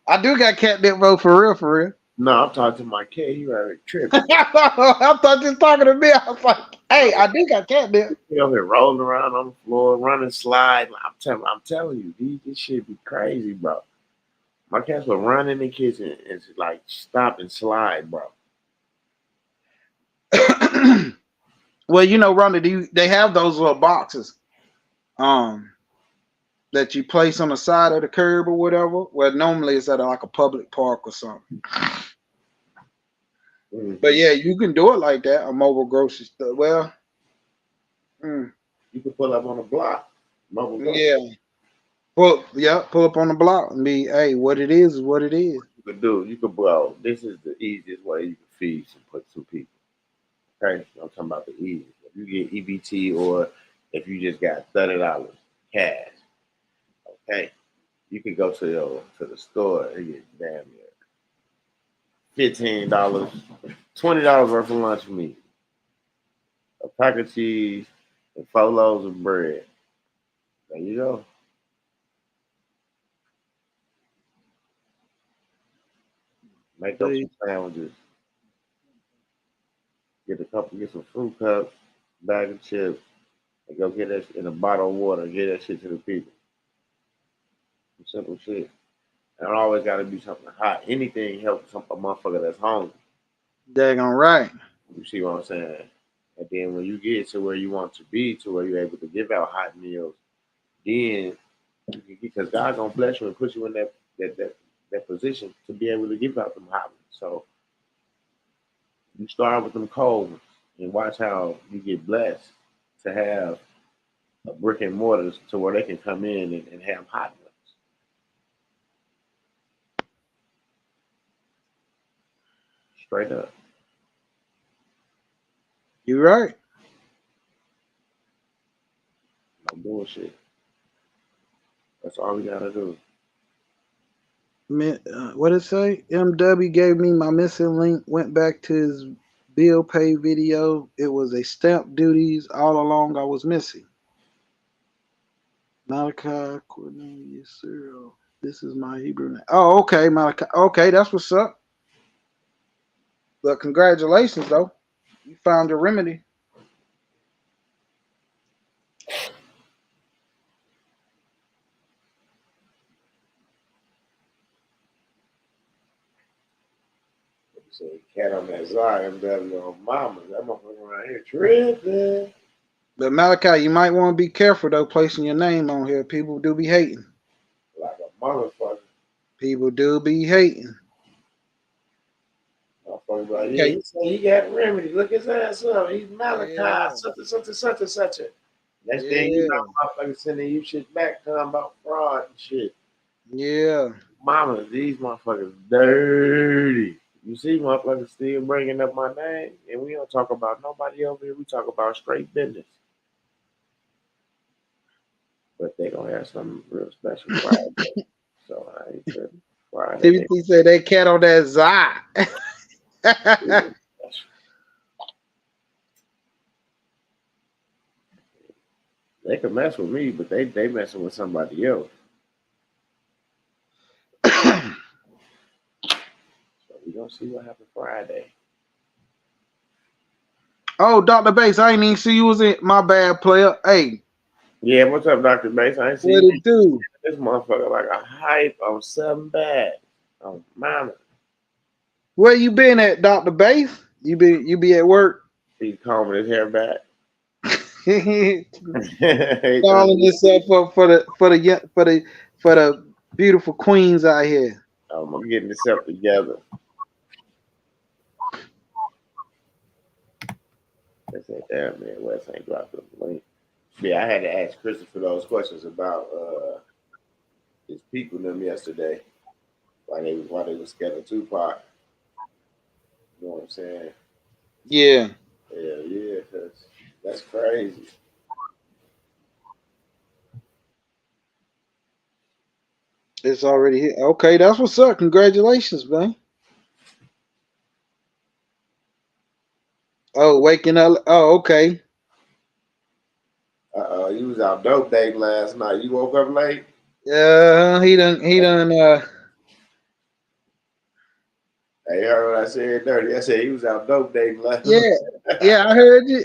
I do got catnip, bro, for real. No, I'm talking to my cat. You had a trip. I thought you was talking to me. I was like, hey, I do got catnip. You over here rolling around on the floor, running, slide. I'm telling you, this shit be crazy, bro. My cats will run in the kitchen and like stop and slide, bro. Well, Rhonda, they have those little boxes, that you place on the side of the curb or whatever. Well, normally it's at like a public park or something. Mm-hmm. But yeah, you can do it like that. A mobile grocery store. Well, you can pull up on a block. Mobile grocery. Yeah. Pull up on the block and be, hey, what it is what it is. You could, bro, this is the easiest way you can feed and put two people. Okay? I'm talking about the easy. If you get EBT or if you just got $30 cash, okay, you can go to the store and get damn near $15, $20 worth of lunch meat, a pack of cheese, and 4 loaves of bread. There you go. Make up some sandwiches. Get some fruit cups, bag of chips, and go get that shit in a bottle of water and get that shit to the people. Some simple shit. And it always got to be something hot. Anything helps a motherfucker that's hungry. Daggone right. You see what I'm saying? And then when you get to where you want to be, to where you're able to give out hot meals, then because God gonna bless you and put you in that position to be able to give out them hot ones. So you start with them cold ones and watch how you get blessed to have a brick and mortar to where they can come in and have hot ones. Straight up. You right. No bullshit. That's all we gotta do. What it say? MW gave me my missing link. Went back to his bill pay video. It was a stamp duties all along I was missing. Malachi Cornelius Cyril. This is my Hebrew name. Oh, okay, Malachi. Okay, that's what's up. But congratulations, though. You found a remedy. Say cat on that Zion, MW on mama. That motherfucker around here tripping. But Malachi, you might want to be careful though, placing your name on here. People do be hating. Like a motherfucker. People do be hating. Motherfucker like, yeah, Okay. he got remedy. Look his ass up. He's Malachi, Yeah. such and such. Next thing you know, motherfuckers sending you shit back talking about fraud and shit. Yeah. Mama, these motherfuckers dirty. You see motherfuckers still bringing up my name, and we don't talk about nobody over here. We talk about straight business. But they gonna have something real special Friday. So I ain't tripping. Friday. TBT said they cat on that Zion. They can mess with me, but they messing with somebody else. So we gonna see what happens Friday. Oh, Dr. Bass, I ain't even see you was in. My bad, player. Hey. Yeah, what's up, Dr. Bass? I ain't see What it do? this motherfucker like a hype on something bad. Oh, mama. Where you been at, Dr. Bass? You be at work? He's combing his hair back. Calling this up for the beautiful queens out here. I'm getting this up together. I said, damn, man, Wes ain't dropped the link. Yeah, I had to ask Christopher those questions about his people them yesterday. Why they was scared of Tupac. You know what I'm saying? Yeah. Yeah, that's crazy. It's already here. Okay, that's what's up. Congratulations, man. Oh, waking up. Oh, okay. You was out dope dating last night. You woke up late? He done Hey, you heard what I said dirty. I said he was out dope dating last yeah. night. Yeah, I heard you.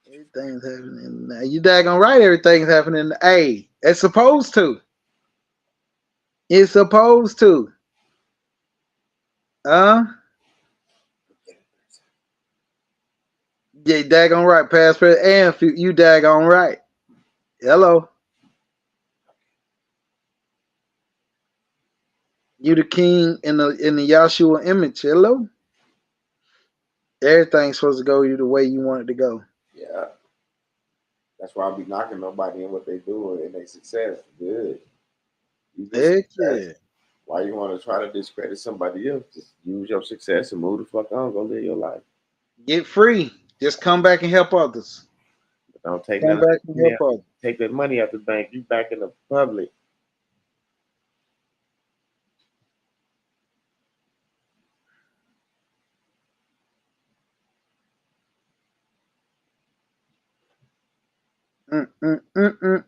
Everything's happening now. You daggone right, everything's happening. Hey, it's supposed to. It's supposed to. Yeah, daggone right, past, present, and you daggone right. Hello. You the king in the Yahshua image. Hello. Everything's supposed to go you the way you want it to go. Yeah. That's why I be knocking nobody in what they doing and they success. Good. Heck yeah. Why you want to try to discredit somebody else? Just use your success and move the fuck on. Go live your life. Get free. Just come back and help others. But don't take Come back and help others. Take that money out the bank. You back in the public. Mm.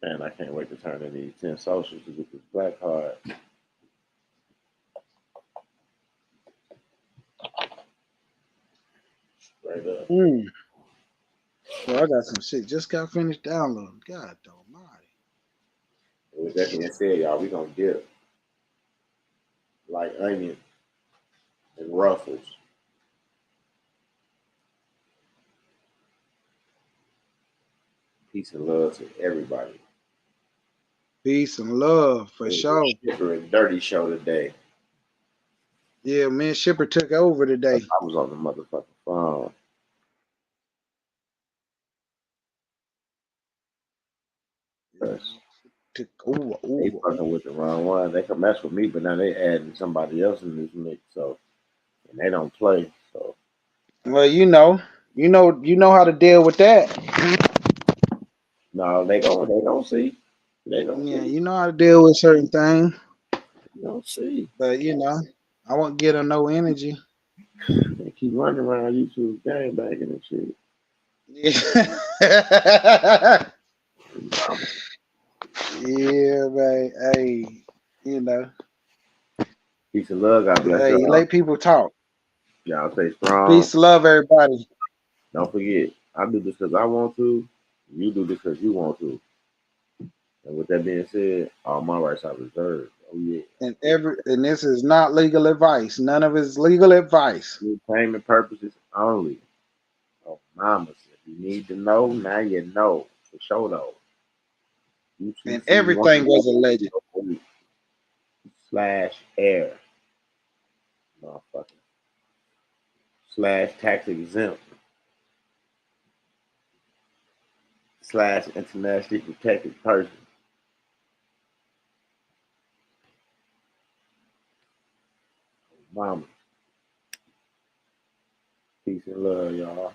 Man, I can't wait to turn in these 10 socials to get this black card. Straight up. Well, I got some shit. Just got finished downloading. God almighty. With that being said, y'all, we gonna dip like onion and ruffles. Peace and love to everybody. Peace and love for sure. Shipper and Dirty show today. Yeah, me and Shipper took over today. I was on the motherfucking phone. Took over. They fucking with the wrong one. They can mess with me, but now they adding somebody else in this mix, so and they don't play. So Well, you know how to deal with that. no, they don't see. They don't Yeah, see. you know how to deal with certain things. They don't see. But I won't get them no energy. They keep running around YouTube gang banging and shit. Yeah. Yeah, man. Hey, Peace and love. God bless Hey, y'all. let people talk. Y'all stay strong. Peace, love, everybody. Don't forget, I do this because I want to. You do this because you want to. And with that being said, all my rights are reserved. Oh yeah. And this is not legal advice. None of it's legal advice. Entertainment purposes only. Oh, mamas, if you need to know, now you know for sure though. And everything was alleged. /air, motherfucker. /tax exempt. /internationally protected person. Mama. Peace and love, y'all.